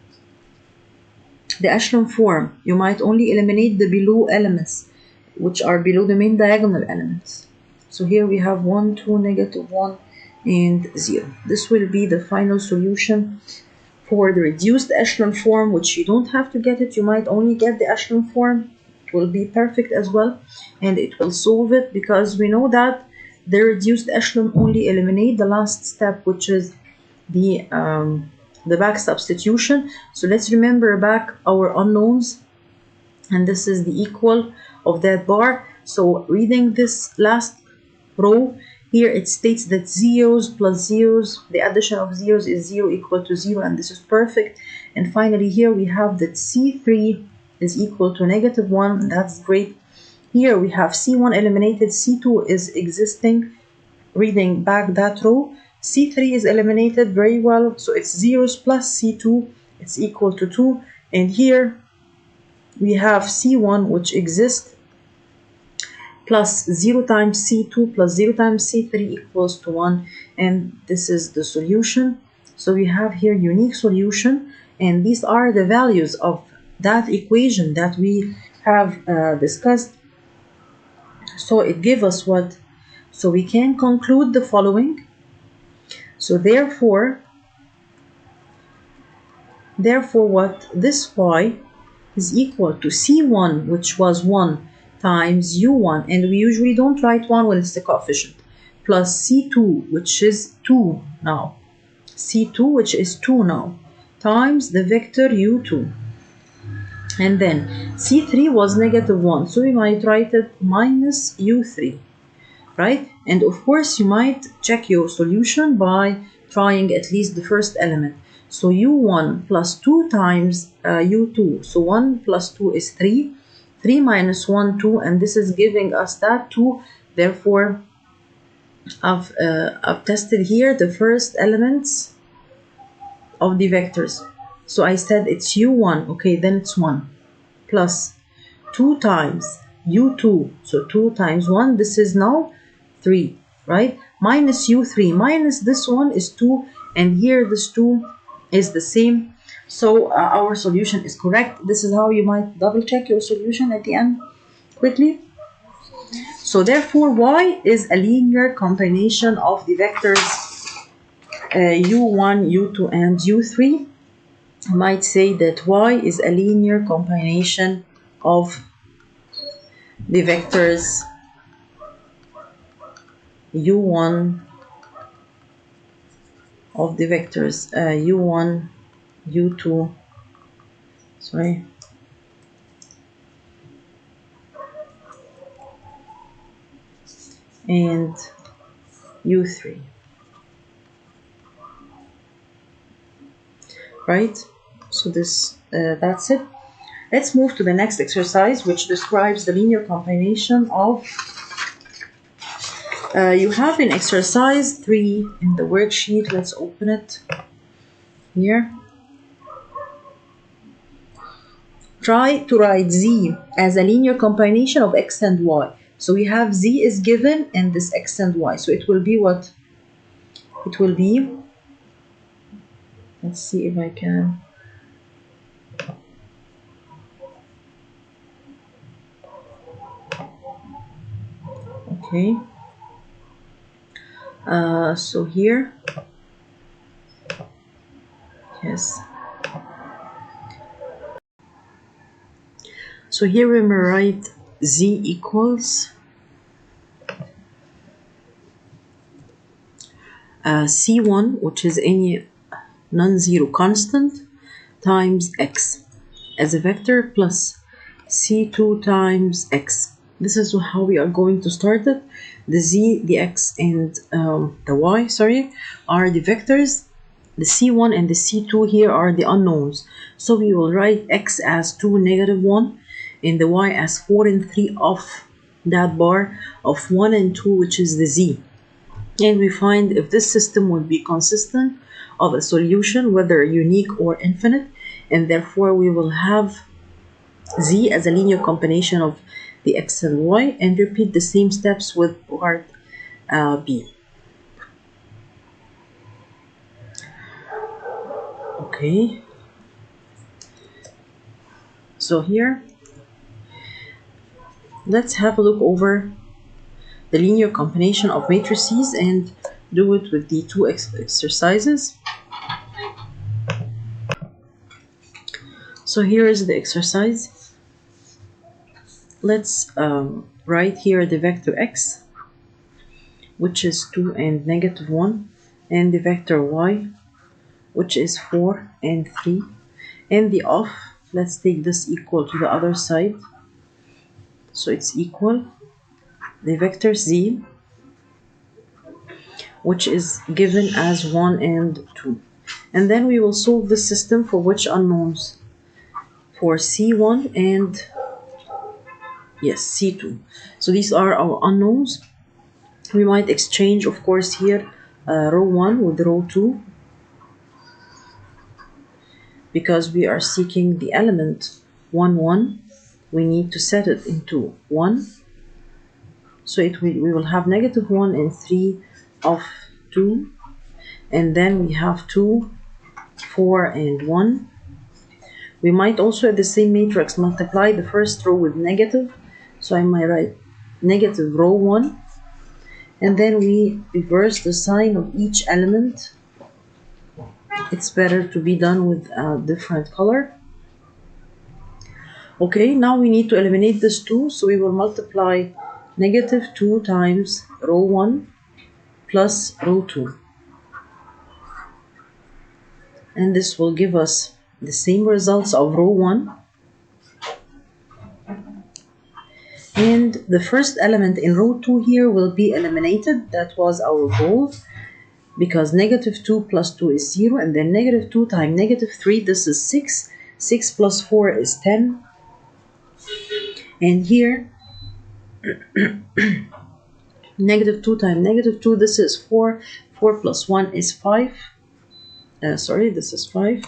echelon form. You might only eliminate the below elements, which are below the main diagonal elements. So here we have 1, 2, negative 1 and 0. This will be the final solution for the reduced echelon form, which you don't have to get it. You might only get the echelon form. It will be perfect as well, and it will solve it, because we know that the reduced echelon only eliminate the last step, which is the back substitution. So let's remember back our unknowns, and this is the equal of that bar. So reading this last row here, it states that zeros plus zeros, the addition of zeros is 0 equal to 0, and this is perfect. And finally here we have that C3 is equal to negative 1. That's great. Here we have C1 eliminated, C2 is existing. Reading back that row, C3 is eliminated very well, so it's zeros plus C2, it's equal to 2. And here we have C1, which exists, plus 0 times C2 plus 0 times C3 equals to 1, and this is the solution. So we have here unique solution, and these are the values of that equation that we have discussed. So it gives us what? So we can conclude the following. So therefore what? This y is equal to C1, which was 1, times U1, and we usually don't write 1 when it's the coefficient, plus C2, which is 2 now, C2, which is 2 now, times the vector U2. And then C3 was negative 1, so we might write it minus U3, right? And of course, you might check your solution by trying at least the first element. So U1 plus 2 times U2. So 1 plus 2 is 3. 3 minus 1, 2. And this is giving us that 2. Therefore, I've tested here the first elements of the vectors. So I said it's U1. Okay, then it's 1. Plus 2 times U2. So 2 times 1. This is now 3, right? Minus U3. Minus this one is 2. And here this 2 is the same. So our solution is correct. This is how you might double check your solution at the end quickly. So therefore, y is a linear combination of the vectors u1, u2, and u3. I might say that y is a linear combination of the vectors u1, u1, u2, sorry, and u3, right? So this that's it. Let's move to the next exercise, which describes the linear combination of you have in exercise 3 in the worksheet. Let's open it here. Try to write z as a linear combination of x and y. So we have z is given and this x and y. So it will be what? It will be, let's see if I can. Okay. So here, yes. So here we write z equals C1, which is any non-zero constant, times x as a vector, plus C2 times x This is how we are going to start it. The z, the x, and the y, sorry, are the vectors. The c1 and the c2 here are the unknowns. So we will write x as 2, negative 1, and the y as 4 and 3 of that bar of 1 and 2, which is the z. And we find if this system would be consistent of a solution, whether unique or infinite, and therefore we will have z as a linear combination of the x and y, and repeat the same steps with part B. Okay, so here let's have a look over the linear combination of matrices and do it with the two exercises. So here is the exercise. Let's write here the vector x, which is 2 and negative 1, and the vector y, which is 4 and 3, and the of, let's take this equal to the other side, so it's equal the vector z, which is given as 1 and 2. And then we will solve this system for which unknowns? For c1 and yes, c2. So these are our unknowns. We might exchange, of course, here row 1 with row 2, because we are seeking the element 1, 1. We need to set it into 1. So we will have negative 1 and 3 of 2. And then we have 2, 4, and 1. We might also, at the same matrix, multiply the first row with negative. So I might write negative row 1. And then we reverse the sign of each element. It's better to be done with a different color. Okay, now we need to eliminate this 2. So we will multiply negative 2 times row 1 plus row 2. And this will give us the same results of row 1. And the first element in row 2 here will be eliminated. That was our goal, because negative 2 plus 2 is 0, and then negative 2 times negative 3, this is 6. 6 plus 4 is 10. And here, negative 2 times negative 2, this is 4. 4 plus 1 is 5. Sorry, this is 5.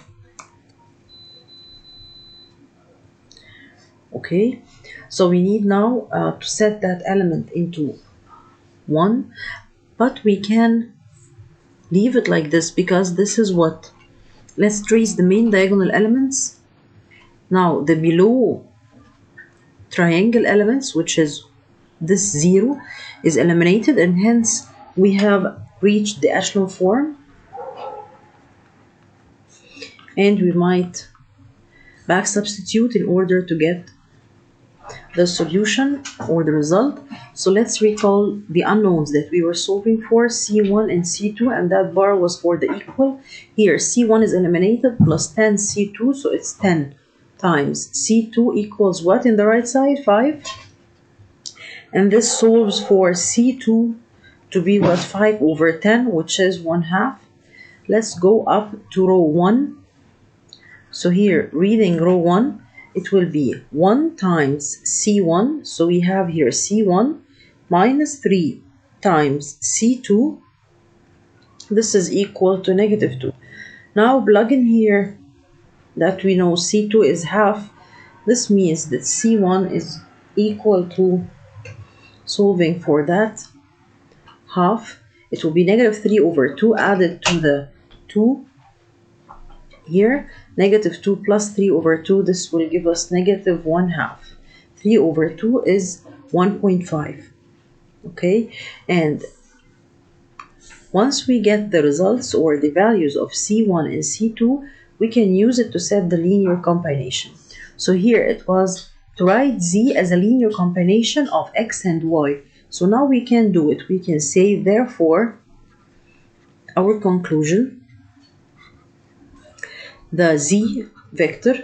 Okay, so we need now to set that element into 1, but we can leave it like this, because this is what, let's trace the main diagonal elements. Now the below triangle elements, which is this 0, is eliminated, and hence we have reached the echelon form. And we might back substitute in order to get the solution or the result. So let's recall the unknowns that we were solving for, C1 and C2, and that bar was for the equal. Here C1 is eliminated, plus 10 C2, so it's 10 times C2 equals what in the right side? 5. And this solves for C2 to be what? 5 over 10, which is 1/2. Let's go up to row 1. So here, reading row 1, it will be 1 times C1. So we have here C1 minus 3 times C2. This is equal to negative 2. Now plug in here that we know C2 is half. This means that C1 is equal to, solving for that, half. It will be negative 3 over 2 added to the 2 here. Negative 2 plus 3 over 2, this will give us negative 1/2. 3 over 2 is 1.5. Okay, and once we get the results or the values of C1 and C2, we can use it to set the linear combination. So here it was to write Z as a linear combination of X and Y. So now we can do it. We can say, therefore, our conclusion, the Z vector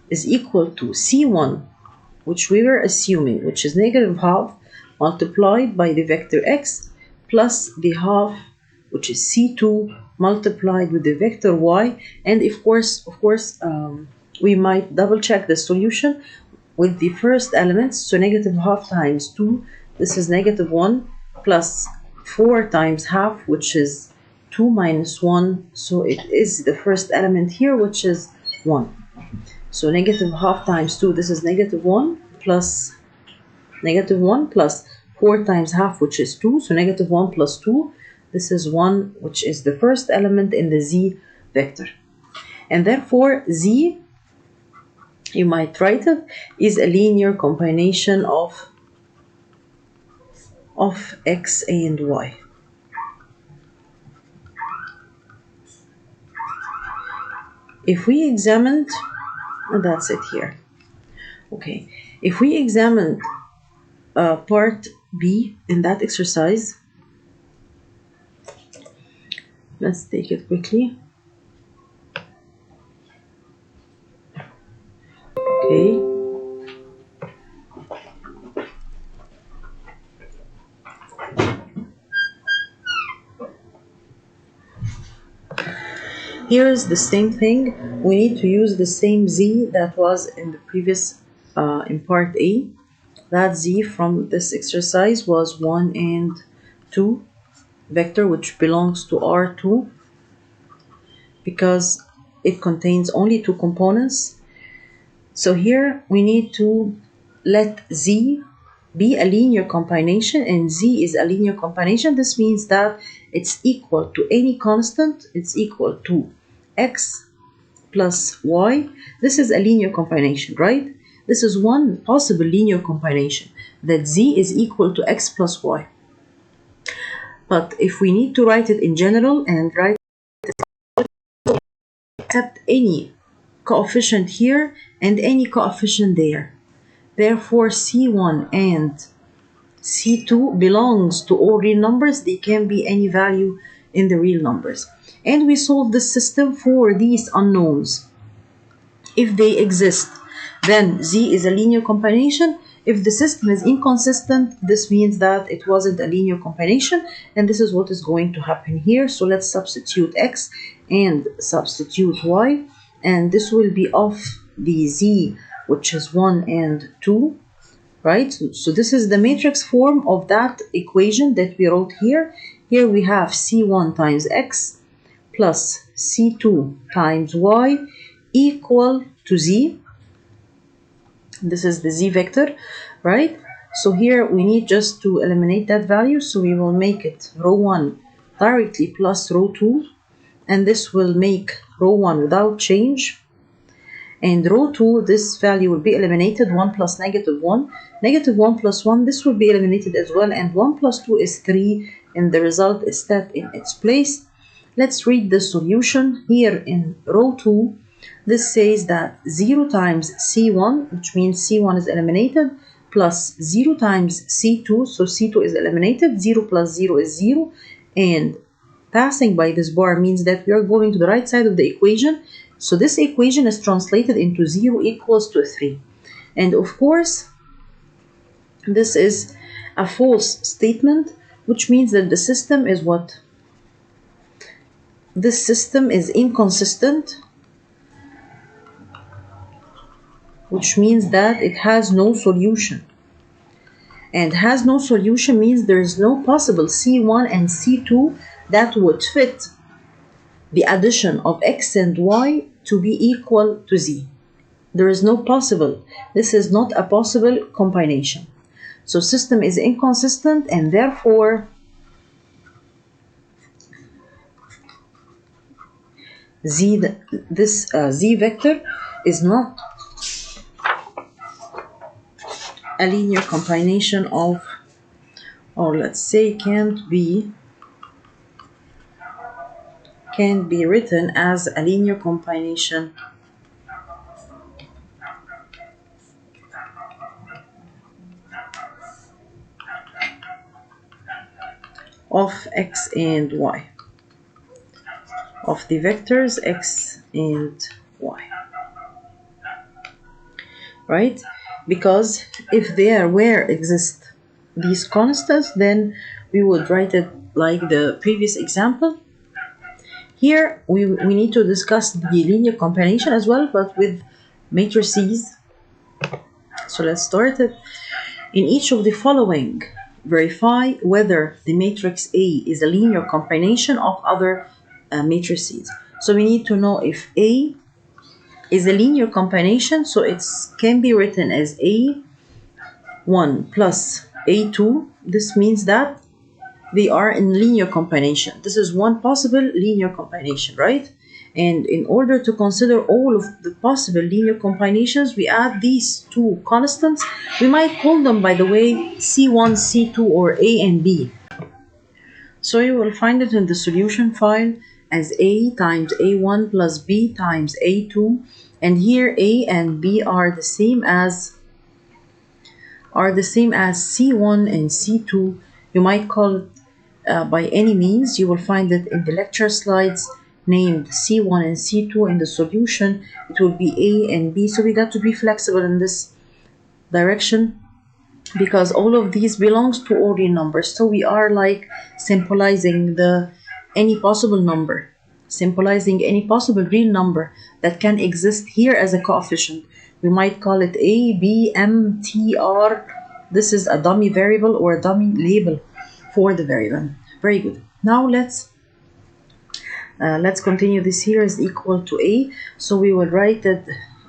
is equal to C1 which we were assuming, which is negative half multiplied by the vector x plus the half, which is C2 multiplied with the vector y. And of course, we might double check the solution with the first elements. So negative half times 2, this is negative 1, plus 4 times half, which is 2 minus 1. So it is the first element here, which is 1. So negative half times 2, this is negative 1 plus negative 1 plus 4 times half, which is 2. So negative 1 plus 2, this is 1, which is the first element in the z vector. And therefore, z, you might write it, is a linear combination of x and y. If we examined, that's it here. Okay, if we examined part B in that exercise, let's take it quickly. Okay. Here is the same thing. We need to use the same z that was in the previous, in part A. That z from this exercise was 1 and 2 vector, which belongs to R2 because it contains only 2 components. So here we need to let z be a linear combination, and z is a linear combination. This means that it's equal to any constant. It's equal to x plus y. This is a linear combination, right? This is one possible linear combination, that z is equal to x plus y. But if we need to write it in general and write accept any coefficient here and any coefficient there. Therefore, C1 and C2 belongs to all real numbers. They can be any value in the real numbers. And we solve the system for these unknowns. If they exist, then Z is a linear combination. If the system is inconsistent, this means that it wasn't a linear combination, and this is what is going to happen here. So let's substitute x and substitute y, and this will be of the Z, which is 1 and 2, right? So this is the matrix form of that equation that we wrote here. Here we have C1 times x plus C2 times y equal to Z. This is the z vector, right? So here we need just to eliminate that value. So we will make it row 1 directly plus row 2. And this will make row 1 without change. And row 2, this value will be eliminated, 1 plus negative 1. Negative 1 plus 1, this will be eliminated as well. And 1 plus 2 is 3. And the result is set in its place. Let's read the solution. Here in row 2, this says that 0 times C1, which means C1 is eliminated, plus 0 times C2, so C2 is eliminated, 0 plus 0 is 0, and passing by this bar means that we are going to the right side of the equation. So this equation is translated into 0 equals to 3. And of course, this is a false statement, which means that the system is what? This system is inconsistent, which means that it has no solution. And has no solution means there is no possible C1 and C2 that would fit the addition of x and y to be equal to z. There is no possible. This is not a possible combination. So system is inconsistent, and therefore this z vector is not a linear combination of, or let's say can be written as a linear combination of x and y, of the vectors x and y, right? because if there were exist these constants, then we would write it like the previous example. Here we need to discuss the linear combination as well, but with matrices. So let's start it. In each of the following, verify whether the matrix A is a linear combination of other matrices. So we need to know if A is a linear combination, so it can be written as A1 plus A2. This means that they are in linear combination. This is one possible linear combination, right? And in order to consider all of the possible linear combinations, we add these two constants. We might call them, by the way, C1, C2, or A and B. So you will find it in the solution file as A times A1 plus B times A2. And here A and B are the same as C1 and C2. You might call it by any means. You will find it in the lecture slides named C1 and C2. In the solution, it will be A and B. So we got to be flexible in this direction because all of these belongs to all real numbers. So we are like simplifying any possible number, simplifying any possible real number that can exist here as a coefficient. We might call it A, B, M, T, R. This is a dummy variable or a dummy label for the variable. Very good. Now let's continue. This here is equal to A. So we will write it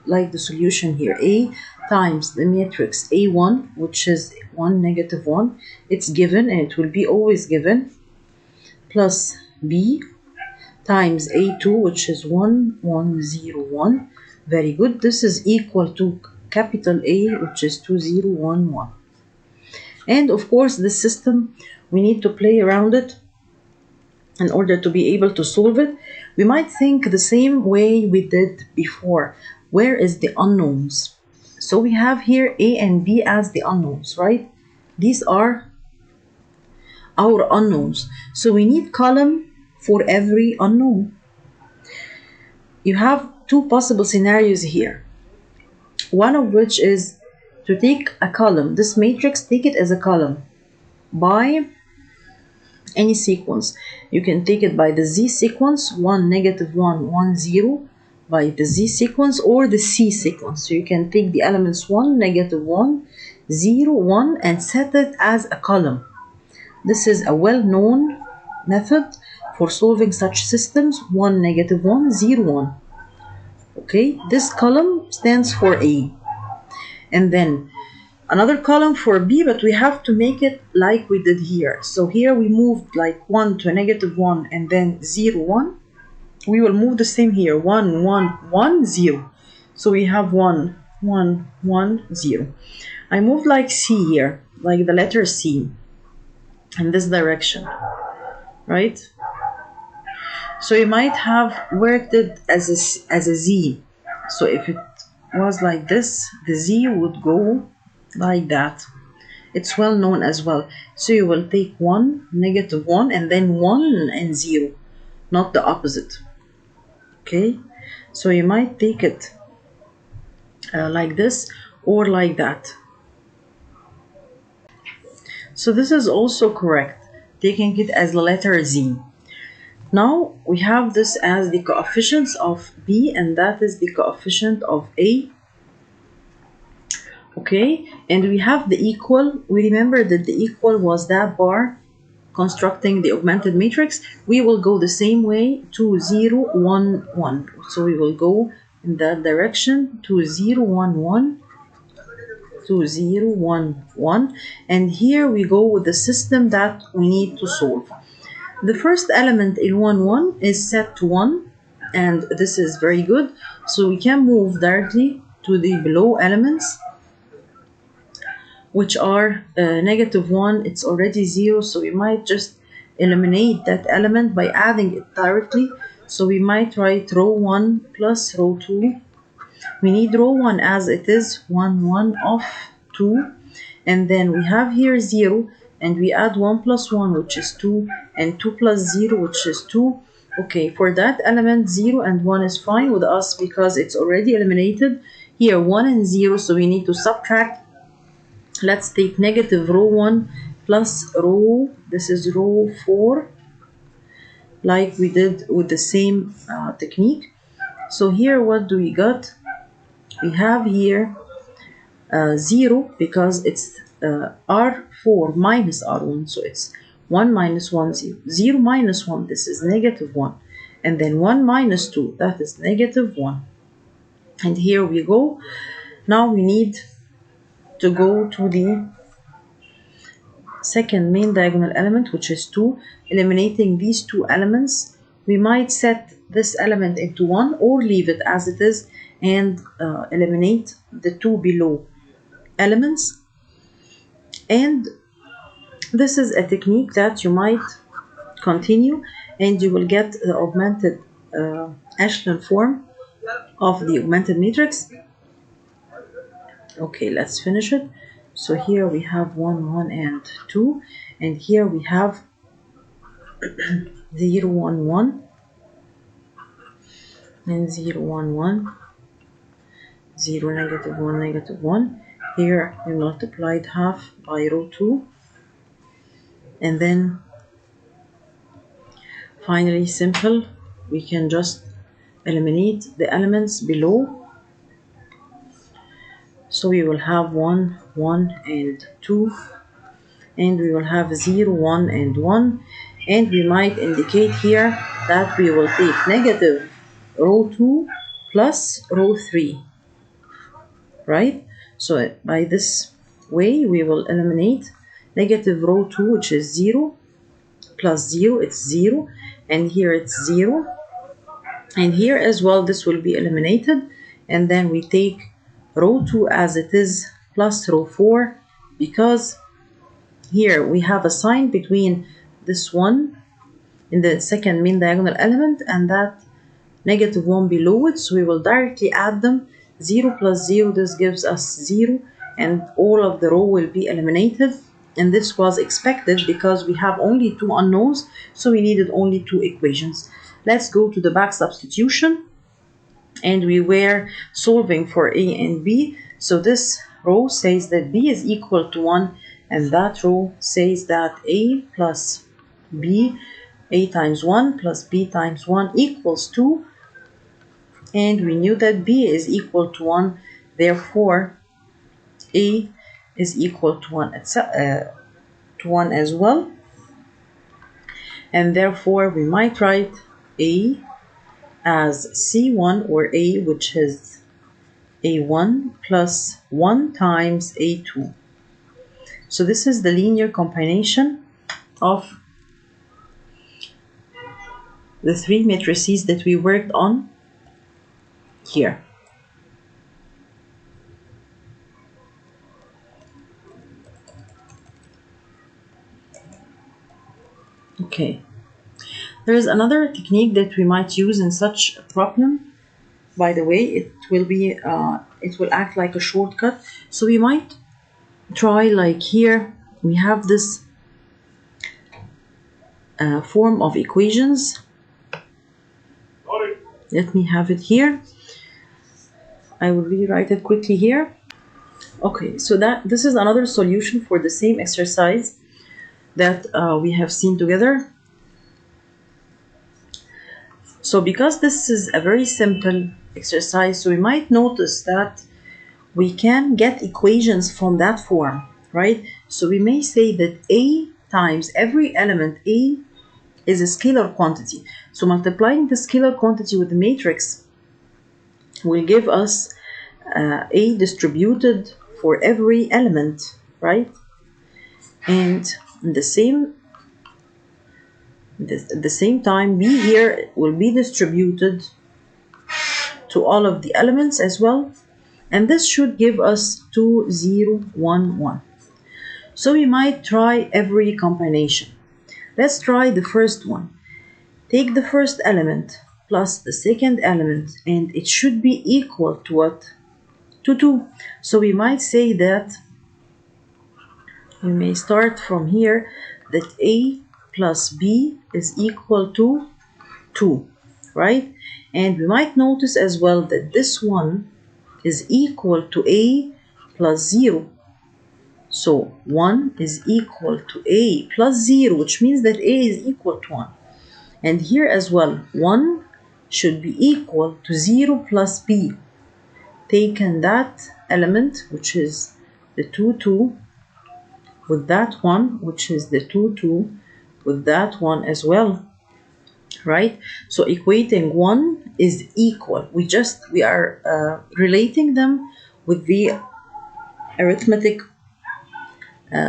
like the solution here. A times the matrix A1, which is 1, negative 1. It's given and it will be always given. Plus B times A2, which is 1, 1, 0, 1. Very good. This is equal to capital A, which is 2, 0, 1, 1. And of course, this system, we need to play around it in order to be able to solve it. We might think the same way we did before. Where is the unknowns? So we have here A and B as the unknowns, right? These are our unknowns. So we need column for every unknown. You have two possible scenarios here. One of which is to take a column, this matrix, take it as a column by any sequence. You can take it by the Z sequence, 1, negative 1, 1, 0, by the Z sequence or the C sequence. So you can take the elements 1, negative 1, 0, 1 and set it as a column. This is a well-known method for solving such systems, 1, negative 1, 0, 1. Okay, this column stands for A. And then another column for B, but we have to make it like we did here. So here we moved like 1 to a negative 1 and then 0, 1. We will move the same here, 1, 1, 1, 0. So we have 1, 1, 1, 0. I moved like C here, like the letter C in this direction, right? So you might have worked it as a Z. So if it was like this, the Z would go like that. It's well known as well. So you will take 1, negative 1, and then 1 and 0, not the opposite. Okay, so you might take it like this or like that. So this is also correct, taking it as the letter Z. Now we have this as the coefficients of B, and that is the coefficient of A. Okay, and we have the equal. We remember that the equal was that bar constructing the augmented matrix. We will go the same way, 2, 0, 1, 1. So we will go in that direction, 2, 0, 1, 1, 2, 0, 1, 1. And here we go with the system that we need to solve. The first element in 1, 1 is set to 1, and this is very good. So we can move directly to the below elements, which are negative 1. It's already 0, so we might just eliminate that element by adding it directly. So we might write row 1 plus row 2. We need row 1 as it is, 1, 1 of 2. And then we have here 0, and we add 1 plus 1, which is 2, and 2 plus 0, which is 2. Okay, for that element, 0 and 1 is fine with us because it's already eliminated. here 1 and 0, so we need to subtract. Let's take negative row 1 plus row, this is row 4, like we did with the same technique. So here what do we got? We have here 0 because it's R4 minus R1, so it's 1 minus 1, 0. 0 minus 1, this is negative 1. And then 1 minus 2, that is negative 1. And here we go. Now we need to go to the second main diagonal element, which is 2. Eliminating these two elements, we might set this element into 1 or leave it as it is and eliminate the two below elements. And this is a technique that you might continue, and you will get the augmented echelon form of the augmented matrix. Okay, let's finish it. So here we have 1, 1, and 2, and here we have 0, 1, 1, and 0, 1, 1, 0, negative 1, negative 1. Here we multiplied half by row 2, and then finally simple, we can just eliminate the elements below. So we will have 1, 1, and 2, and we will have 0, 1, and 1, and we might indicate here that we will take negative row 2 plus row 3, right? So by this way we will eliminate negative row 2, which is 0, plus 0, it's 0, and here it's 0, and here as well this will be eliminated, and then we take row 2 as it is plus row 4, because here we have a sign between this one in the second main diagonal element and that negative 1 below it, so we will directly add them. 0 plus 0, this gives us 0, and all of the row will be eliminated, and this was expected because we have only two unknowns, so we needed only two equations. Let's go to the back substitution, and we were solving for A and B. So this row says that B is equal to 1, and that row says that A plus B, A times 1 plus B times 1 equals 2, and we knew that B is equal to 1, therefore A is equal to 1 as well, and therefore we might write A as C1, or A, which is A1 plus 1 times A2. So this is the linear combination of the three matrices that we worked on here. Okay. There is another technique that we might use in such a problem. By the way, it will act like a shortcut. So we might try, like here we have this form of equations. Let me have it here. I will rewrite it quickly here. Okay, so this is another solution for the same exercise that we have seen together. So because this is a very simple exercise, so we might notice that we can get equations from that form, right? So we may say that A times every element A is a scalar quantity. So multiplying the scalar quantity with the matrix will give us A distributed for every element, right? And at the same time, B here will be distributed to all of the elements as well, and this should give us 2, 0, 1, 1. So we might try every combination. Let's try the first one. Take the first element plus the second element, and it should be equal to what? To 2. So we might say that we may start from here that A plus B is equal to 2, right? And we might notice as well that this one is equal to A plus 0. So 1 is equal to A plus 0, which means that A is equal to 1. And here as well, 1 should be equal to 0 plus B. Taken that element, which is the 2, 2, with that one, which is the 2, 2, with that one as well, right? So equating 1 is equal. We are relating them with the arithmetic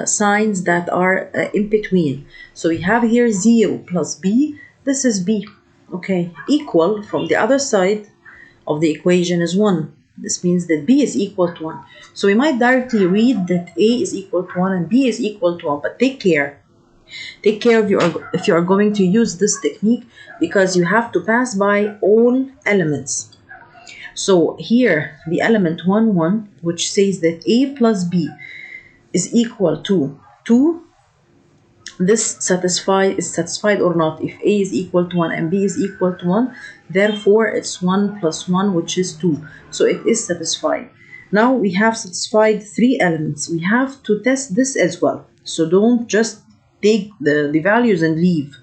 signs that are in between. So we have here 0 plus B. This is B. Okay, equal from the other side of the equation is 1. This means that B is equal to 1. So we might directly read that A is equal to 1 and B is equal to 1. But take care. Take care if you are going to use this technique, because you have to pass by all elements. So here the element 1, 1, which says that A plus B is equal to 2. This is satisfied or not. If A is equal to 1 and B is equal to 1, therefore it's 1 plus 1, which is 2. So it is satisfied. Now we have satisfied 3 elements. We have to test this as well. So don't just take the values and leave.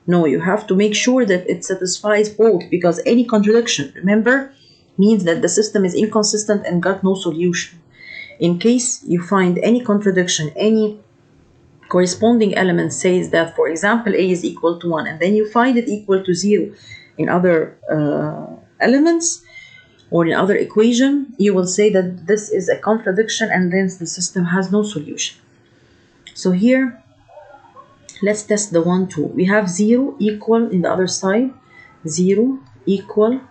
No, you have to make sure that it satisfies both, because any contradiction, remember, means that the system is inconsistent and got no solution. In case you find any contradiction, any corresponding element says that, for example, A is equal to 1, and then you find it equal to 0 in other elements or in other equation, you will say that this is a contradiction and then the system has no solution. So here, let's test the 1, 2. We have 0 equal in the other side, 0 equal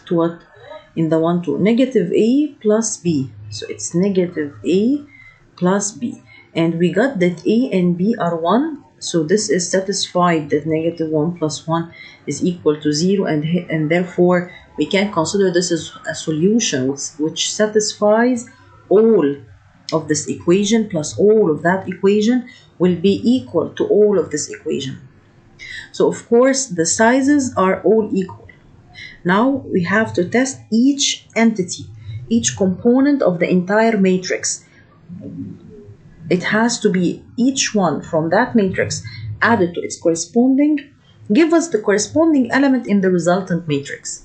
to what? In the 1, 2, negative A plus B. So it's negative A plus B. And we got that A and B are 1. So this is satisfied that negative 1 plus 1 is equal to 0. And therefore, we can consider this as a solution which satisfies all of this equation plus all of that equation will be equal to all of this equation. So of course, the sizes are all equal. Now we have to test each entity, each component of the entire matrix. It has to be each one from that matrix added to its corresponding, give us the corresponding element in the resultant matrix.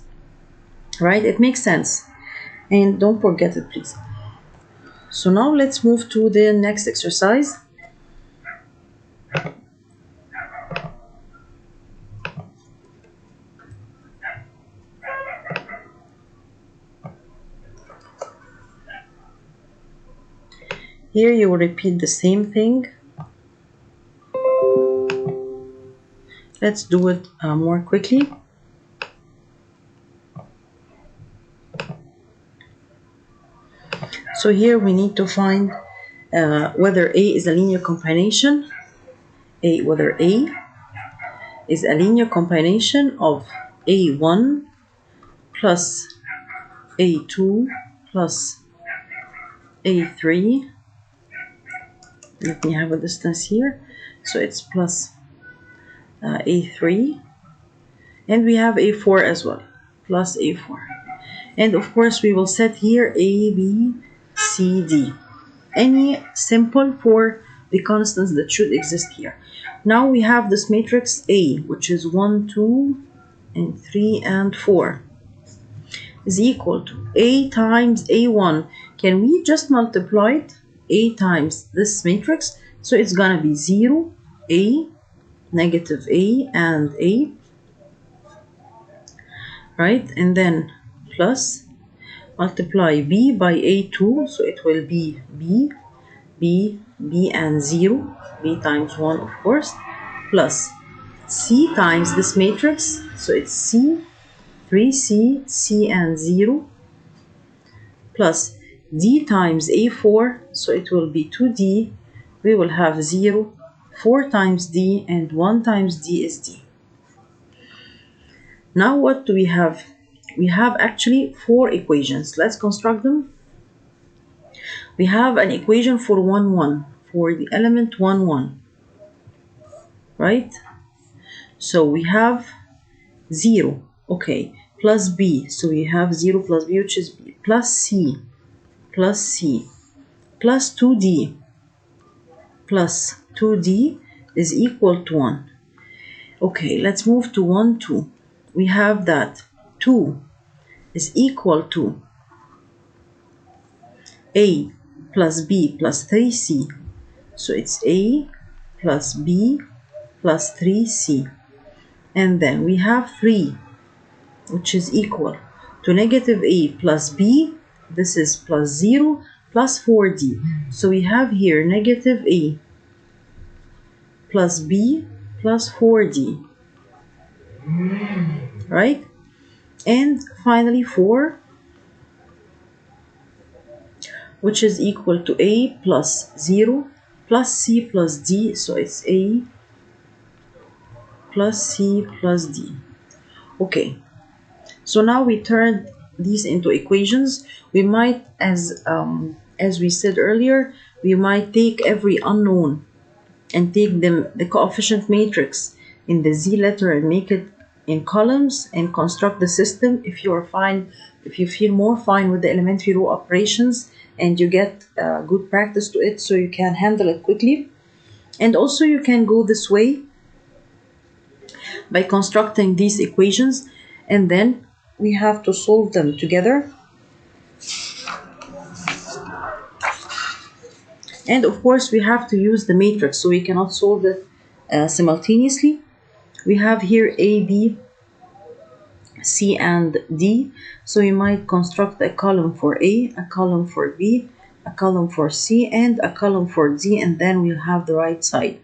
Right? It makes sense. And don't forget it, please. So now let's move to the next exercise. Here you will repeat the same thing. Let's do it more quickly. So here we need to find whether A is a linear combination. Whether A is a linear combination of A1 plus A2 plus A3. Let me have a distance here. So it's plus A3. And we have A4 as well, plus A4. And of course, we will set here A, B, C, D. Any symbol for the constants that should exist here. Now we have this matrix A, which is 1, 2, and 3, and 4, is equal to A times A1. Can we just multiply it? A times this matrix. So it's gonna be 0, A, negative A, and A. Right? And then plus multiply B by A2. So it will be B, B, B, and 0. B times 1, of course. Plus C times this matrix. So it's C, 3C, C, and 0. Plus D times A4, so it will be 2D. We will have 0, 4 times D, and 1 times D is D. Now what do we have? We have actually 4 equations. Let's construct them. We have an equation for 1, 1, for the element 1, 1. Right? So we have 0. Okay, plus B. So we have 0 plus B, which is B, plus C, plus C, plus 2D, plus 2D is equal to 1. Okay, let's move to 1, 2. We have that 2 is equal to A plus B plus 3C. So it's A plus B plus 3C. And then we have 3, which is equal to negative A plus B. This is plus 0 plus 4D. So we have here negative A plus B plus 4D. Right? And finally 4, which is equal to A plus 0 plus C plus D. So it's A plus C plus D. Okay, so now we turn these into equations. We might, as we said earlier, we might take every unknown and take them the coefficient matrix in the Z letter and make it in columns and construct the system. If you feel more fine with the elementary row operations and you get good practice to it, so you can handle it quickly. And also you can go this way by constructing these equations, and then we have to solve them together. And of course we have to use the matrix, so we cannot solve it simultaneously. We have here A, B, C, and D. So we might construct a column for A, a column for B, a column for C, and a column for D, and then we'll have the right side.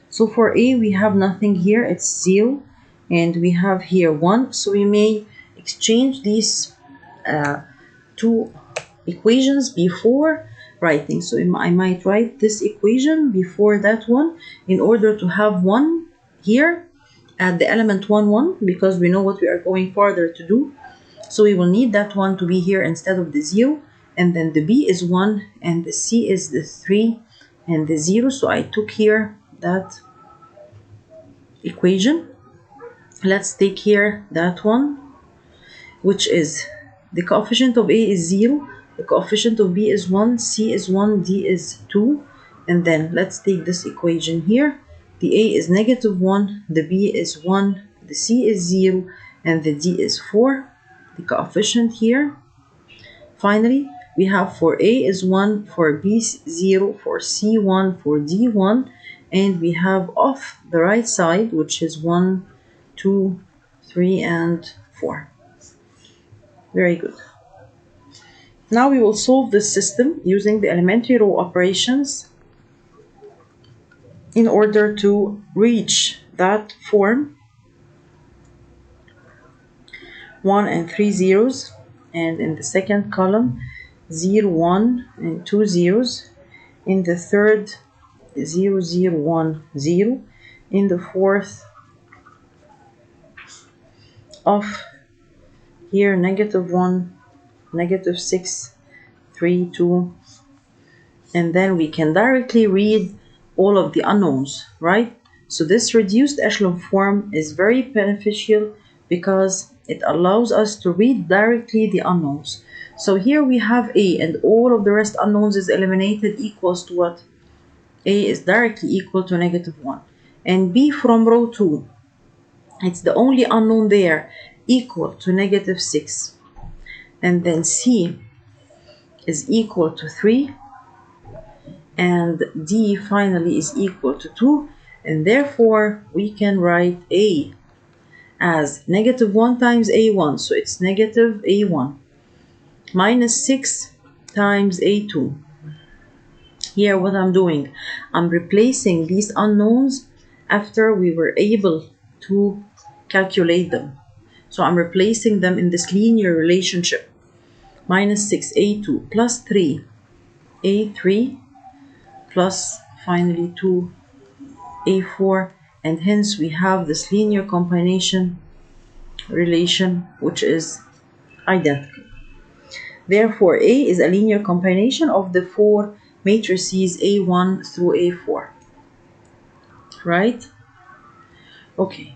So for A, we have nothing here, it's 0, and we have here 1. So we may exchange these two equations before writing. So I might write this equation before that one in order to have 1 here at the element 1, 1, because we know what we are going further to do. So we will need that 1 to be here instead of the 0. And then the B is 1, and the C is the 3, and the 0. So I took here that equation. Let's take here that one, which is the coefficient of A is 0, the coefficient of B is 1, C is 1, D is 2. And then let's take this equation here. The A is negative 1, the B is 1, the C is 0, and the D is 4, the coefficient here. Finally, we have for A is 1, for B 0, for C 1, for D 1, and we have off the right side, which is 1, 2, 3, and 4. Very good. Now we will solve this system using the elementary row operations in order to reach that form. 1 and 3 zeros, and in the second column 0, 1 and 2 zeros, in the third 0, 0, 1, 0, in the fourth off here negative 1, negative 6, 3, 2, and then we can directly read all of the unknowns, right? So this reduced echelon form is very beneficial because it allows us to read directly the unknowns. So here we have A, and all of the rest unknowns is eliminated, equals to what? A is directly equal to negative 1. And B from row 2, it's the only unknown there, equal to negative 6. And then C is equal to 3. And D finally is equal to 2. And therefore, we can write A as negative 1 times A1. So it's negative A1 minus 6 times A2. Here what I'm doing, I'm replacing these unknowns after we were able to calculate them. So I'm replacing them in this linear relationship. Minus 6 A2 plus 3 A3 plus finally 2 A4, and hence we have this linear combination relation which is identical. Therefore, A is a linear combination of the 4 matrices A1 through A4. Right? Okay.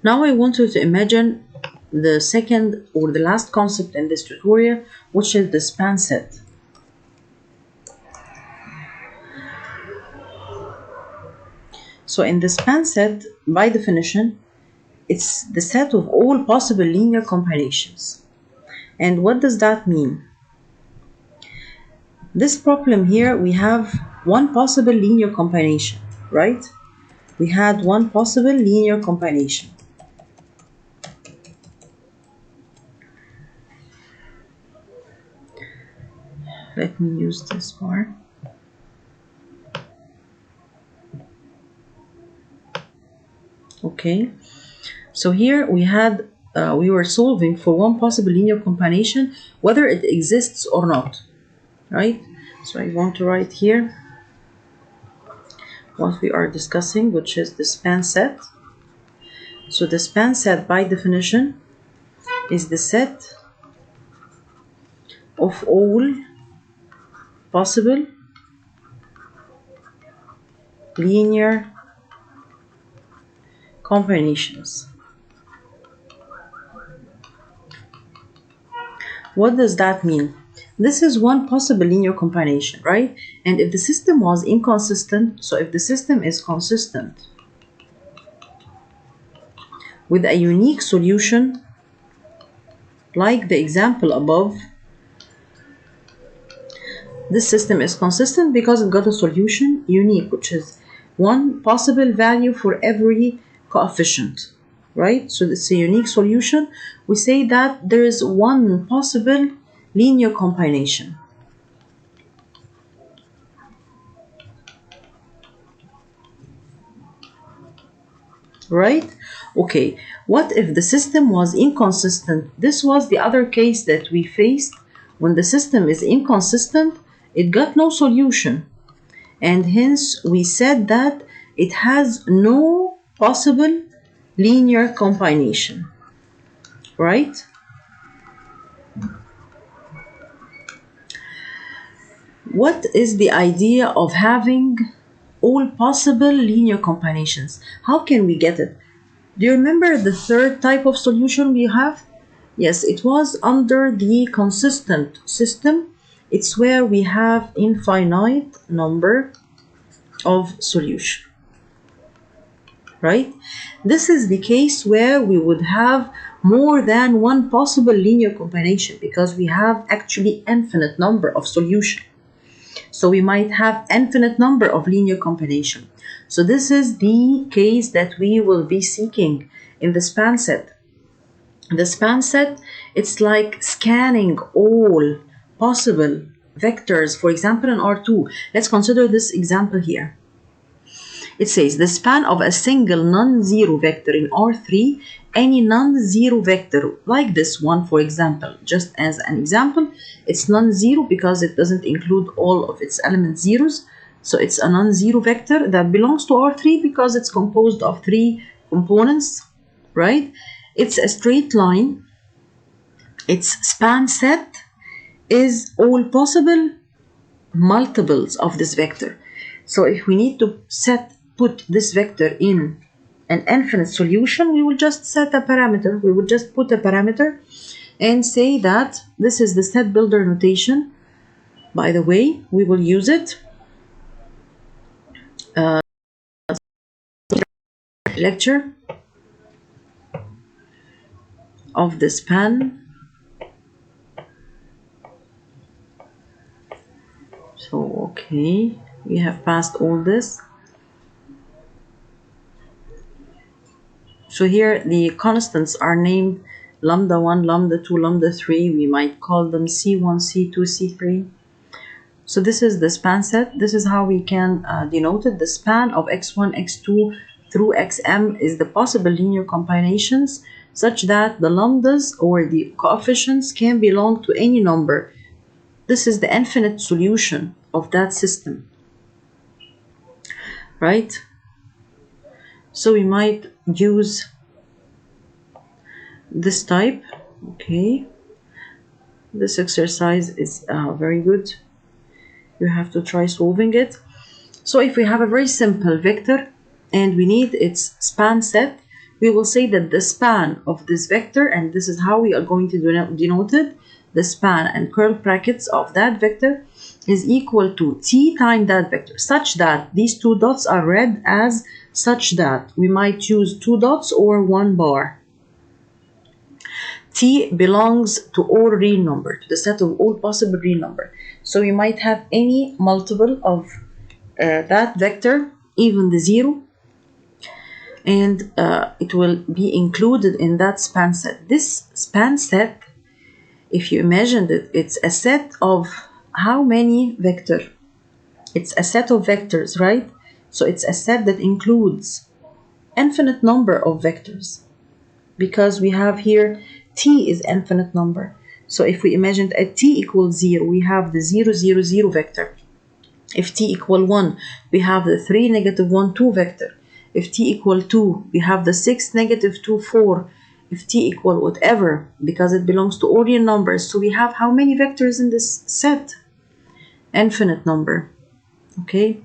Now I want you to imagine the second or the last concept in this tutorial, which is the span set. So in the span set, by definition, it's the set of all possible linear combinations. And what does that mean? This problem here, we have one possible linear combination, right? We had one possible linear combination. Let me use this bar. Okay, so here we had we were solving for one possible linear combination, whether it exists or not, right? So I want to write here what we are discussing, which is the span set. So the span set by definition is the set of all possible linear combinations. What does that mean? This is one possible linear combination, right? And if the system was inconsistent, so if the system is consistent with a unique solution, like the example above, this system is consistent because it got a solution unique, which is one possible value for every coefficient, right? So it's a unique solution. We say that there is one possible linear combination. Right? Okay, what if the system was inconsistent? This was the other case that we faced. When the system is inconsistent, it got no solution, and hence we said that it has no possible linear combination, right? What is the idea of having all possible linear combinations? How can we get it? Do you remember the third type of solution we have? Yes, it was under the consistent system. It's where we have infinite number of solutions, right? This is the case where we would have more than one possible linear combination because we have actually infinite number of solutions. So we might have infinite number of linear combination. So this is the case that we will be seeking in the span set. The span set, it's like scanning all possible vectors. For example, in R2, let's consider this example here. It says the span of a single non-zero vector in R3, any non-zero vector like this one, for example, just as an example, it's non-zero because it doesn't include all of its element zeros. So it's a non-zero vector that belongs to R3 because it's composed of three components, right? It's a straight line. Its span set is all possible multiples of this vector. So if we need to put this vector in an infinite solution, we will just set a parameter. We will just put a parameter and say that this is the set builder notation. By the way, we will use it lecture of the span. So okay, we have passed all this. So here the constants are named lambda 1, lambda 2, lambda 3. We might call them C1, C2, C3. So this is the span set. This is how we can denote it. The span of x1, x2 through xm is the possible linear combinations such that the lambdas or the coefficients can belong to any number. This is the infinite solution of that system, right? So we might use this type. Okay, this exercise is very good. You have to try solving it. So if we have a very simple vector and we need its span set, we will say that the span of this vector, and this is how we are going to denote it, the span and curl brackets of that vector is equal to t times that vector, such that these two dots are read as such that. We might use two dots or one bar. T belongs to all real number, to the set of all possible real number. So we might have any multiple of that vector, even the 0, and it will be included in that span set. This span set, if you imagine that it's a set of how many vector? It's a set of vectors, right? So it's a set that includes infinite number of vectors, because we have here t is infinite number. So if we imagine at t equals 0, we have the 0, 0, 0 vector. If t equal 1, we have the 3, negative 1, 2 vector. If t equal 2, we have the 6, negative 2, 4. If t equal whatever, because it belongs to all real numbers. So we have how many vectors in this set? Infinite number. Okay?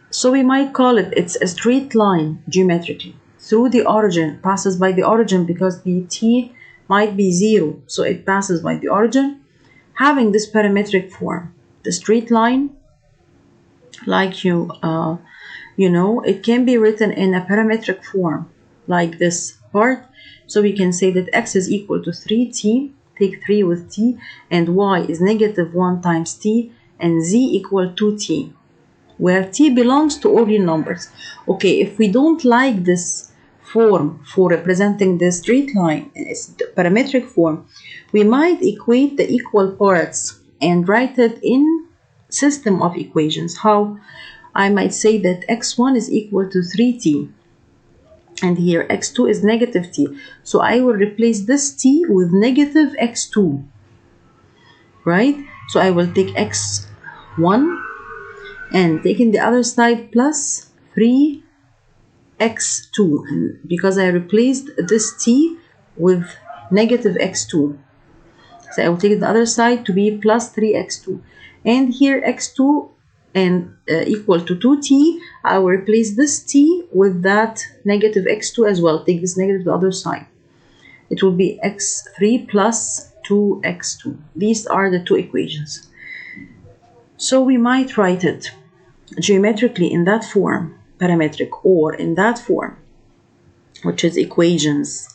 So we might call it, it's a straight line geometrically through the origin, passes by the origin, because the t might be 0. So it passes by the origin, having this parametric form. The straight line, like you know, it can be written in a parametric form like this part. So we can say that x is equal to 3t, take 3 with t, and y is negative 1 times t, and z equal to t, where t belongs to all real numbers. Okay, if we don't like this form for representing the straight line, it's the parametric form, we might equate the equal parts and write it in system of equations. How? I might say that x1 is equal to 3t, and here x2 is negative t. So I will replace this t with negative x2, right? So I will take x1 and taking the other side plus 3x2, and because I replaced this t with negative x2, so I will take the other side to be plus 3x2, and here x2 and equal to 2t, I will replace this t with that negative x2 as well. Take this negative to the other side. It will be x3 plus 2x2. These are the two equations. So we might write it geometrically in that form, parametric, or in that form, which is equations,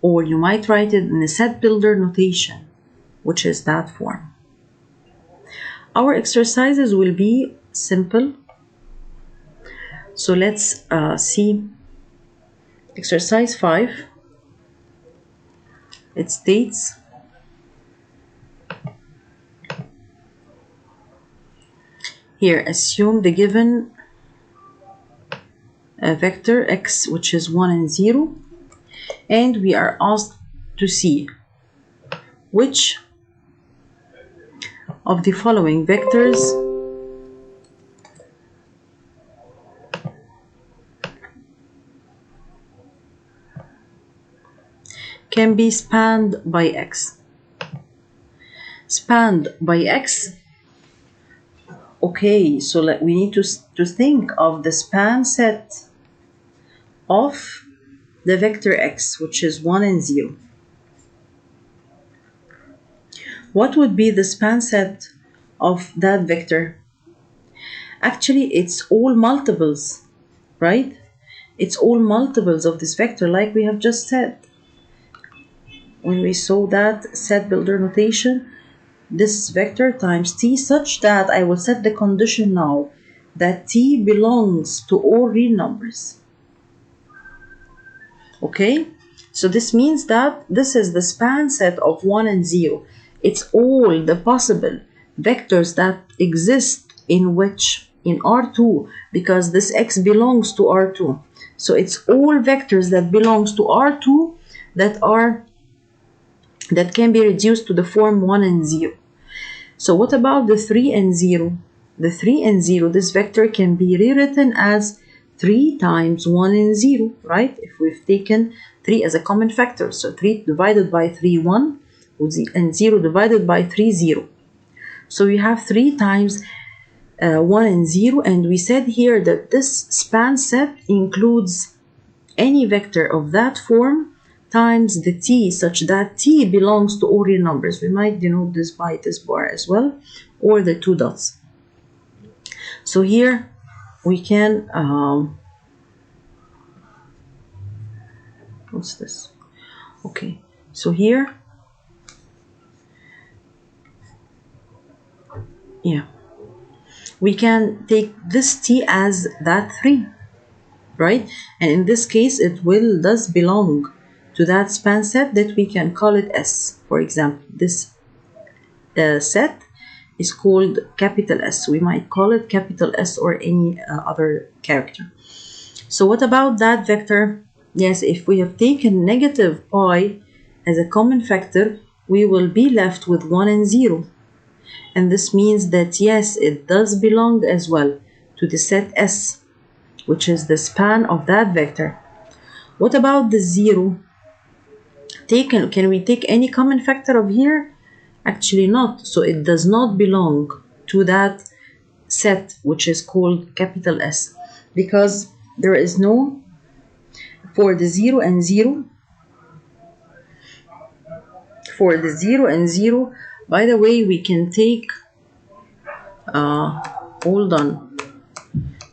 or you might write it in a set builder notation, which is that form. Our exercises will be simple. So let's see exercise 5. It states here, assume the given vector x, which is 1 and 0, and we are asked to see which of the following vectors can be spanned by x. Spanned by x. Okay, so we need to think of the span set of the vector x, which is 1 and 0. What would be the span set of that vector? Actually, it's all multiples, right? It's all multiples of this vector, like we have just said. When we saw that set builder notation, this vector times t, such that I will set the condition now that t belongs to all real numbers. Okay, so this means that this is the span set of 1 and 0. It's all the possible vectors that exist in R2, because this x belongs to R2. So it's all vectors that belongs to R2 that can be reduced to the form 1 and 0. So what about the 3 and 0? The 3 and 0, this vector can be rewritten as 3 times 1 and 0, right? If we've taken 3 as a common factor, so 3 divided by 3, 1, and 0 divided by 3, 0. So we have 3 times 1 and 0, and we said here that this span set includes any vector of that form times the t, such that t belongs to all real numbers. We might denote this by this bar as well, or the two dots. So here we can, what's this? Okay, so here, yeah, we can take this t as that 3, right? And in this case, it does belong to that span set that we can call it S. For example, this set is called capital S. We might call it capital S or any other character. So what about that vector? Yes, if we have taken negative pi as a common factor, we will be left with 1 and 0. And this means that yes, it does belong as well to the set S, which is the span of that vector. What about the 0? Can we take any common factor of here? Actually not. So it does not belong to that set, which is called capital S, because there is no, for the 0 and 0, for the 0 and 0, by the way, we can take, hold on,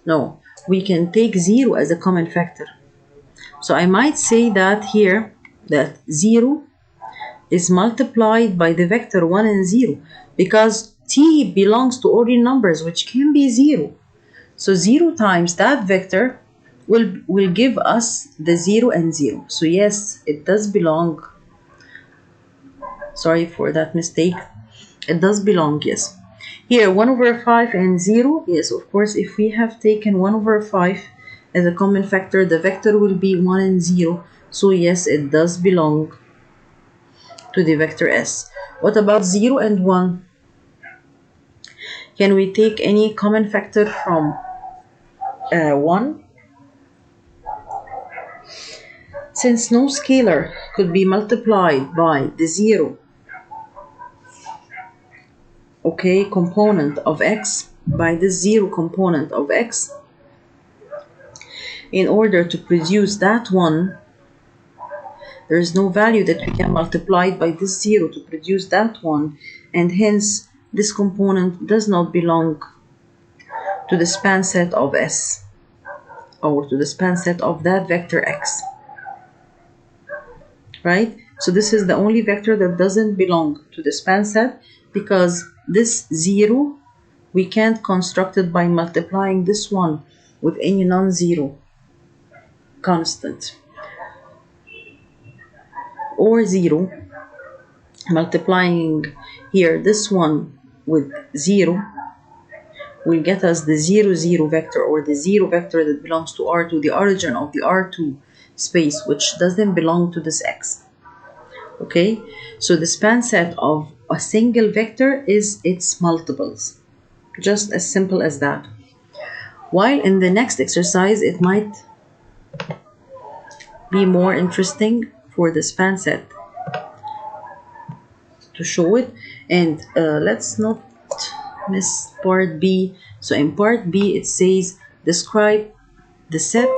no, we can take 0 as a common factor. So I might say that here, that 0 is multiplied by the vector 1 and 0, because t belongs to all real numbers, which can be 0. So 0 times that vector will give us the 0 and 0. So yes, it does belong. Sorry for that mistake. It does belong, yes. Here, 1 over 5 and 0. Yes, of course, if we have taken 1 over 5 as a common factor, the vector will be 1 and 0. So yes, it does belong to the vector S. What about 0 and 1? Can we take any common factor from 1? Since no scalar could be multiplied by the 0, okay, component of x, by the 0 component of x, in order to produce that 1, there is no value that we can multiply by this 0 to produce that 1, and hence this component does not belong to the span set of S, or to the span set of that vector x, right? So this is the only vector that doesn't belong to the span set, because this 0 we can't construct it by multiplying this 1 with any non-zero constant, or 0, multiplying here this 1 with 0 will get us the 0, 0 vector, or the 0 vector that belongs to R2, the origin of the R2 space, which doesn't belong to this X. Okay, so the span set of a single vector is its multiples. Just as simple as that. While in the next exercise, it might be more interesting for the span set to show it. And let's not miss part B. So in part B, it says describe the set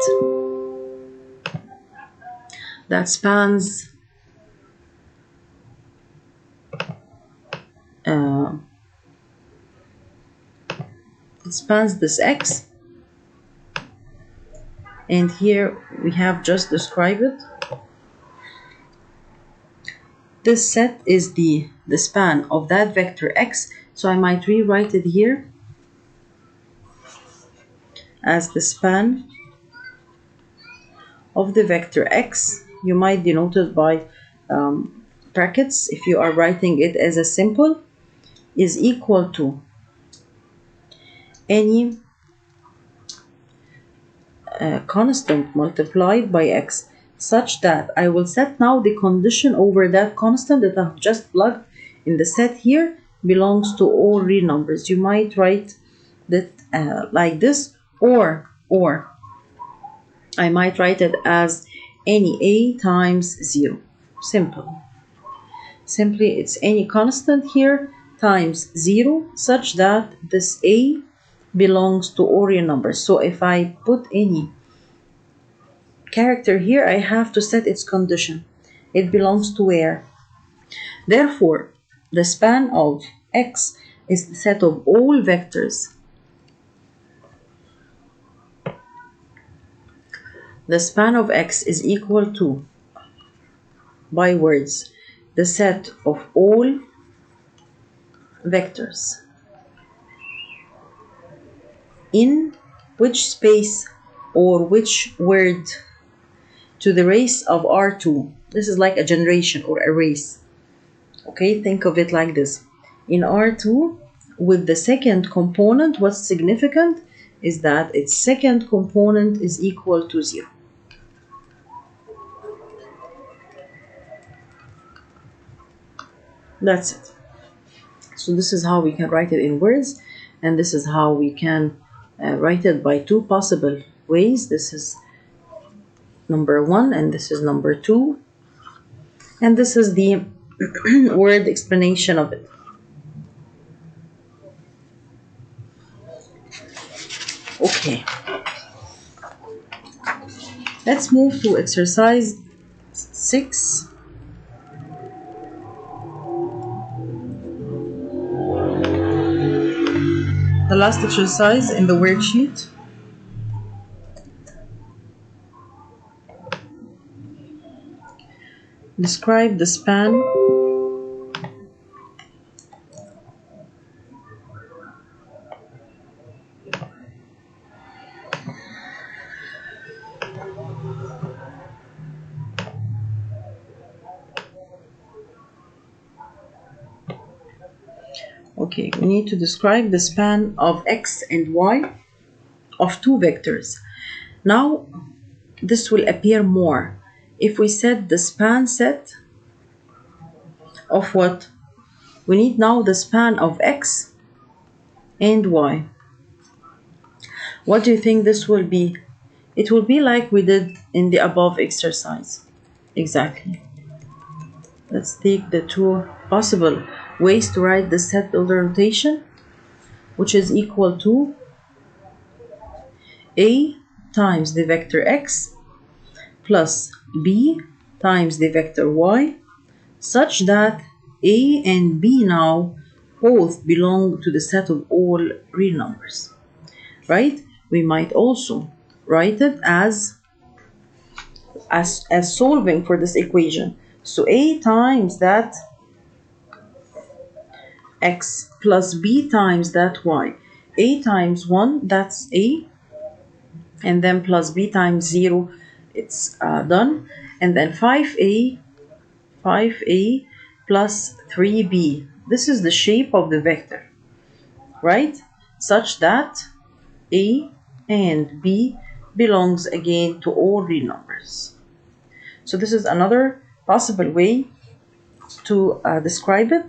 that spans this X, and here we have just described it. This set is the span of that vector X, so I might rewrite it here as the span of the vector X. You might denote it by brackets if you are writing it as a simple, is equal to any constant multiplied by X, such that I will set now the condition over that constant that I've just plugged in the set here belongs to all real numbers. You might write that like this, or I might write it as any A times 0. Simple. Simply, it's any constant here times 0, such that this A belongs to all real numbers. So if I put any character here, I have to set its condition. It belongs to where? Therefore, the span of X is the set of all vectors. The span of X is equal to, by words, the set of all vectors in which space or which word to the race of R2. This is like a generation or a race. Okay, think of it like this. In R2, with the second component, what's significant is that its second component is equal to 0. That's it. So this is how we can write it in words, and this is how we can write it by two possible ways. This is number 1 and this is number 2, and this is the word explanation of it. Okay, let's move to exercise 6. The last exercise in the worksheet. Describe the span Okay, we need to describe the span of X and Y of two vectors. Now, this will appear more if we set the span set of what? We need now the span of X and Y. What do you think this will be? It will be like we did in the above exercise. Exactly. Let's take the two possible ways to write the set builder notation, which is equal to A times the vector X plus B times the vector Y, such that A and B now both belong to the set of all real numbers, right? We might also write it as solving for this equation. So A times that X plus B times that Y. A times 1, that's A, and then plus B times 0, it's done. And then 5A plus 3B. This is the shape of the vector, right? Such that A and B belongs again to all real numbers. So this is another possible way to describe it,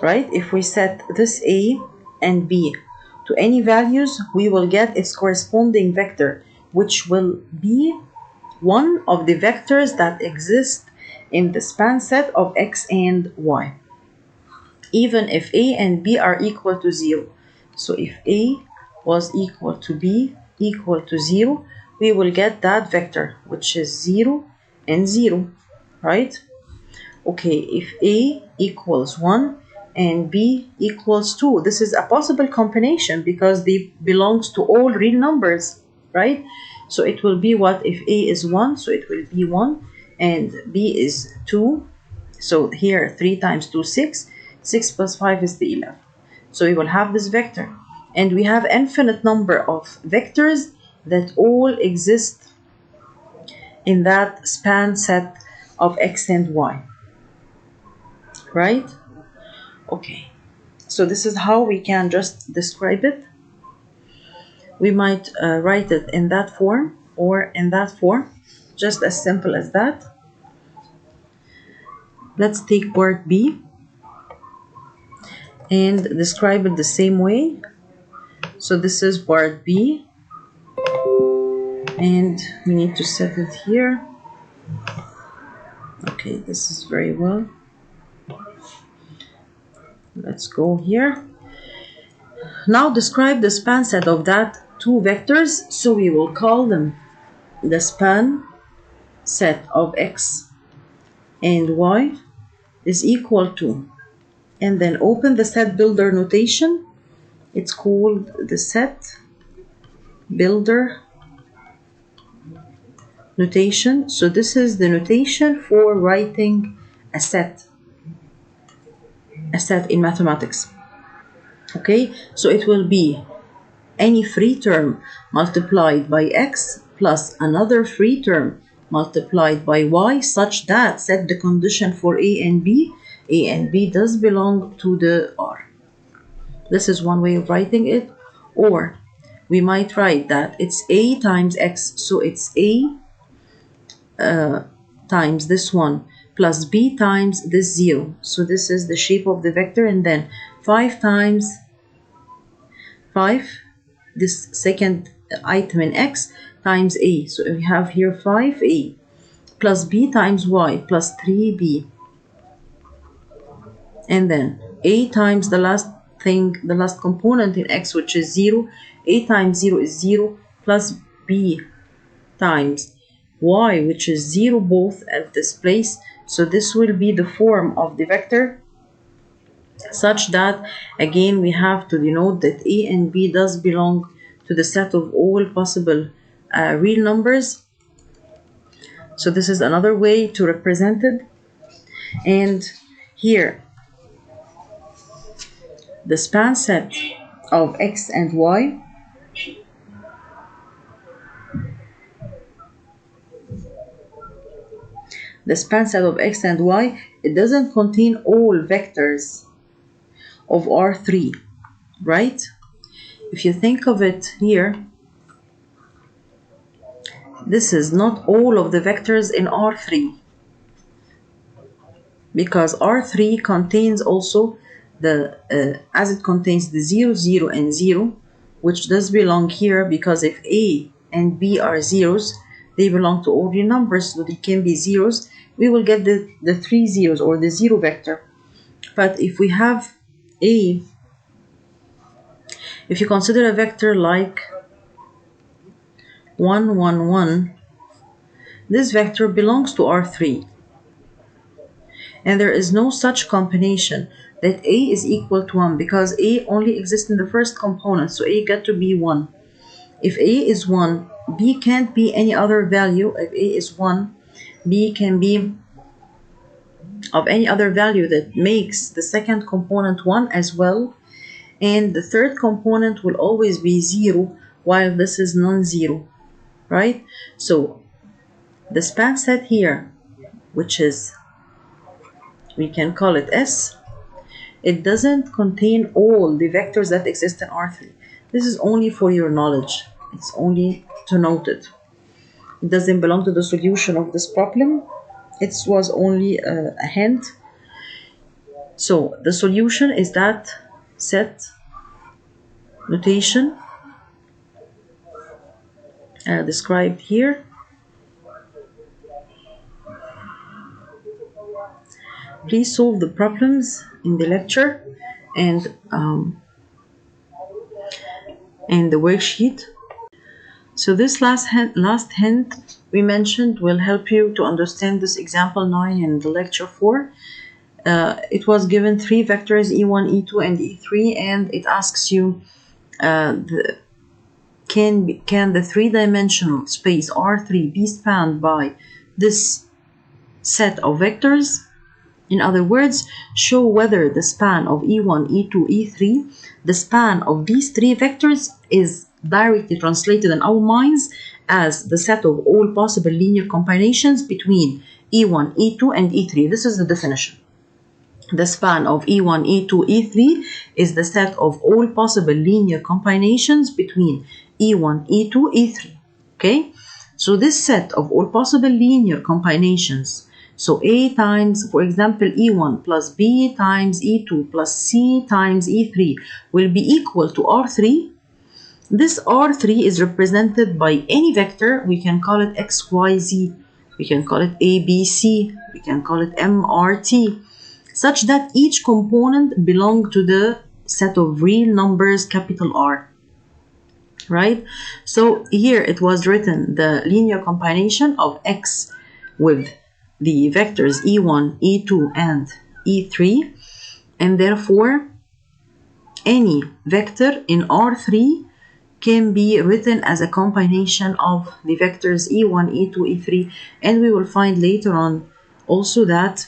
right? If we set this A and B to any values, we will get its corresponding vector, which will be one of the vectors that exist in the span set of X and Y, even if A and B are equal to 0. So if A was equal to B equal to 0, we will get that vector, which is 0 and 0, right? Okay, if A equals 1 and B equals 2, this is a possible combination because they belongs to all real numbers, right? So it will be what? If A is 1, so it will be 1, and B is 2. So here 3 times 2, 6. 6 plus 5 is the 11. So we will have this vector. And we have infinite number of vectors that all exist in that span set of X and Y. Right? Okay. So this is how we can just describe it. We might write it in that form or in that form. Just as simple as that. Let's take part B and describe it the same way. So this is part B, and we need to set it here. Okay, this is very well. Let's go here. Now describe the span set of that two vectors, so we will call them the span set of x and y is equal to, and then open the set builder notation. It's called the set builder notation. So this is the notation for writing a set in mathematics. Okay, so it will be any free term multiplied by x plus another free term multiplied by y, such that set the condition for a and b does belong to the R. This is one way of writing it. Or we might write that it's a times x, so it's a times this one plus b times this 0. So this is the shape of the vector, and then 5 times 5, this second item in x, times a. So we have here 5a plus b times y plus 3b, and then a times the last thing, the last component in x, which is 0. A times 0 is 0 plus b times y, which is 0 both at this place. So this will be the form of the vector, such that again we have to denote that a and b does belong to the set of all possible real numbers. So this is another way to represent it. And here the span set of x and y it doesn't contain all vectors of R3, right? If you think of it here, this is not all of the vectors in R3, because R3 contains also the as it contains the 0, 0 and 0, which does belong here, because if a and b are zeros, they belong to all real numbers, so they can be zeros. We will get the 3 zeros, or the 0 vector. But if we have if you consider a vector like 1, 1, 1, this vector belongs to R3. And there is no such combination that a is equal to 1, because a only exists in the first component, so a got to be 1. If a is 1, b can't be any other value. If a is 1, b can be of any other value that makes the second component 1 as well, and the third component will always be 0, while this is non-zero, right? So the span set here, which is, we can call it S, it doesn't contain all the vectors that exist in R3. This is only for your knowledge. It's only to note it. It doesn't belong to the solution of this problem. It was only a hint. So the solution is that set notation described here. Please solve the problems in the lecture and the worksheet. So this last hint we mentioned will help you to understand this example 9 in the lecture 4. It was given 3 vectors, e1, e2, and e3, and it asks you can the 3-dimensional space R3 be spanned by this set of vectors? In other words, show whether the span of e1, e2, e3, the span of these 3 vectors is directly translated in our minds as the set of all possible linear combinations between e1, e2, and e3. This is the definition. The span of e1, e2, e3 is the set of all possible linear combinations between e1, e2, e3. Okay? So this set of all possible linear combinations, so a times, for example, e1 plus b times e2 plus c times e3 will be equal to R3. This R3 is represented by any vector. We can call it x, y, z. We can call it a, b, c. We can call it m, r, t, such that each component belongs to the set of real numbers, capital R. right? So here it was written the linear combination of x with the vectors e1, e2, and e3, and therefore any vector in R3 can be written as a combination of the vectors e1, e2, e3, and we will find later on also that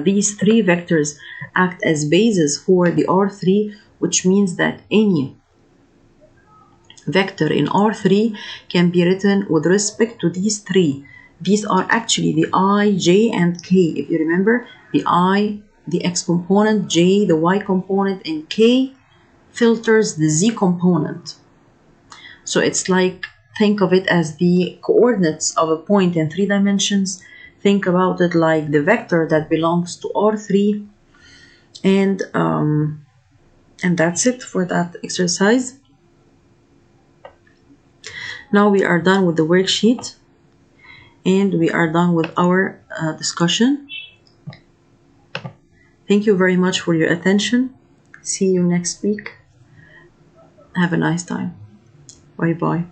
these three vectors act as bases for the R3, which means that any vector in R3 can be written with respect to these three. These are actually the I, J, and K. If you remember, the I, the X component, J, the Y component, and K filters the Z component. So it's like, think of it as the coordinates of a point in 3 dimensions. Think about it like the vector that belongs to R3. And that's it for that exercise. Now we are done with the worksheet and we are done with our discussion. Thank you very much for your attention. See you next week. Have a nice time. Bye bye.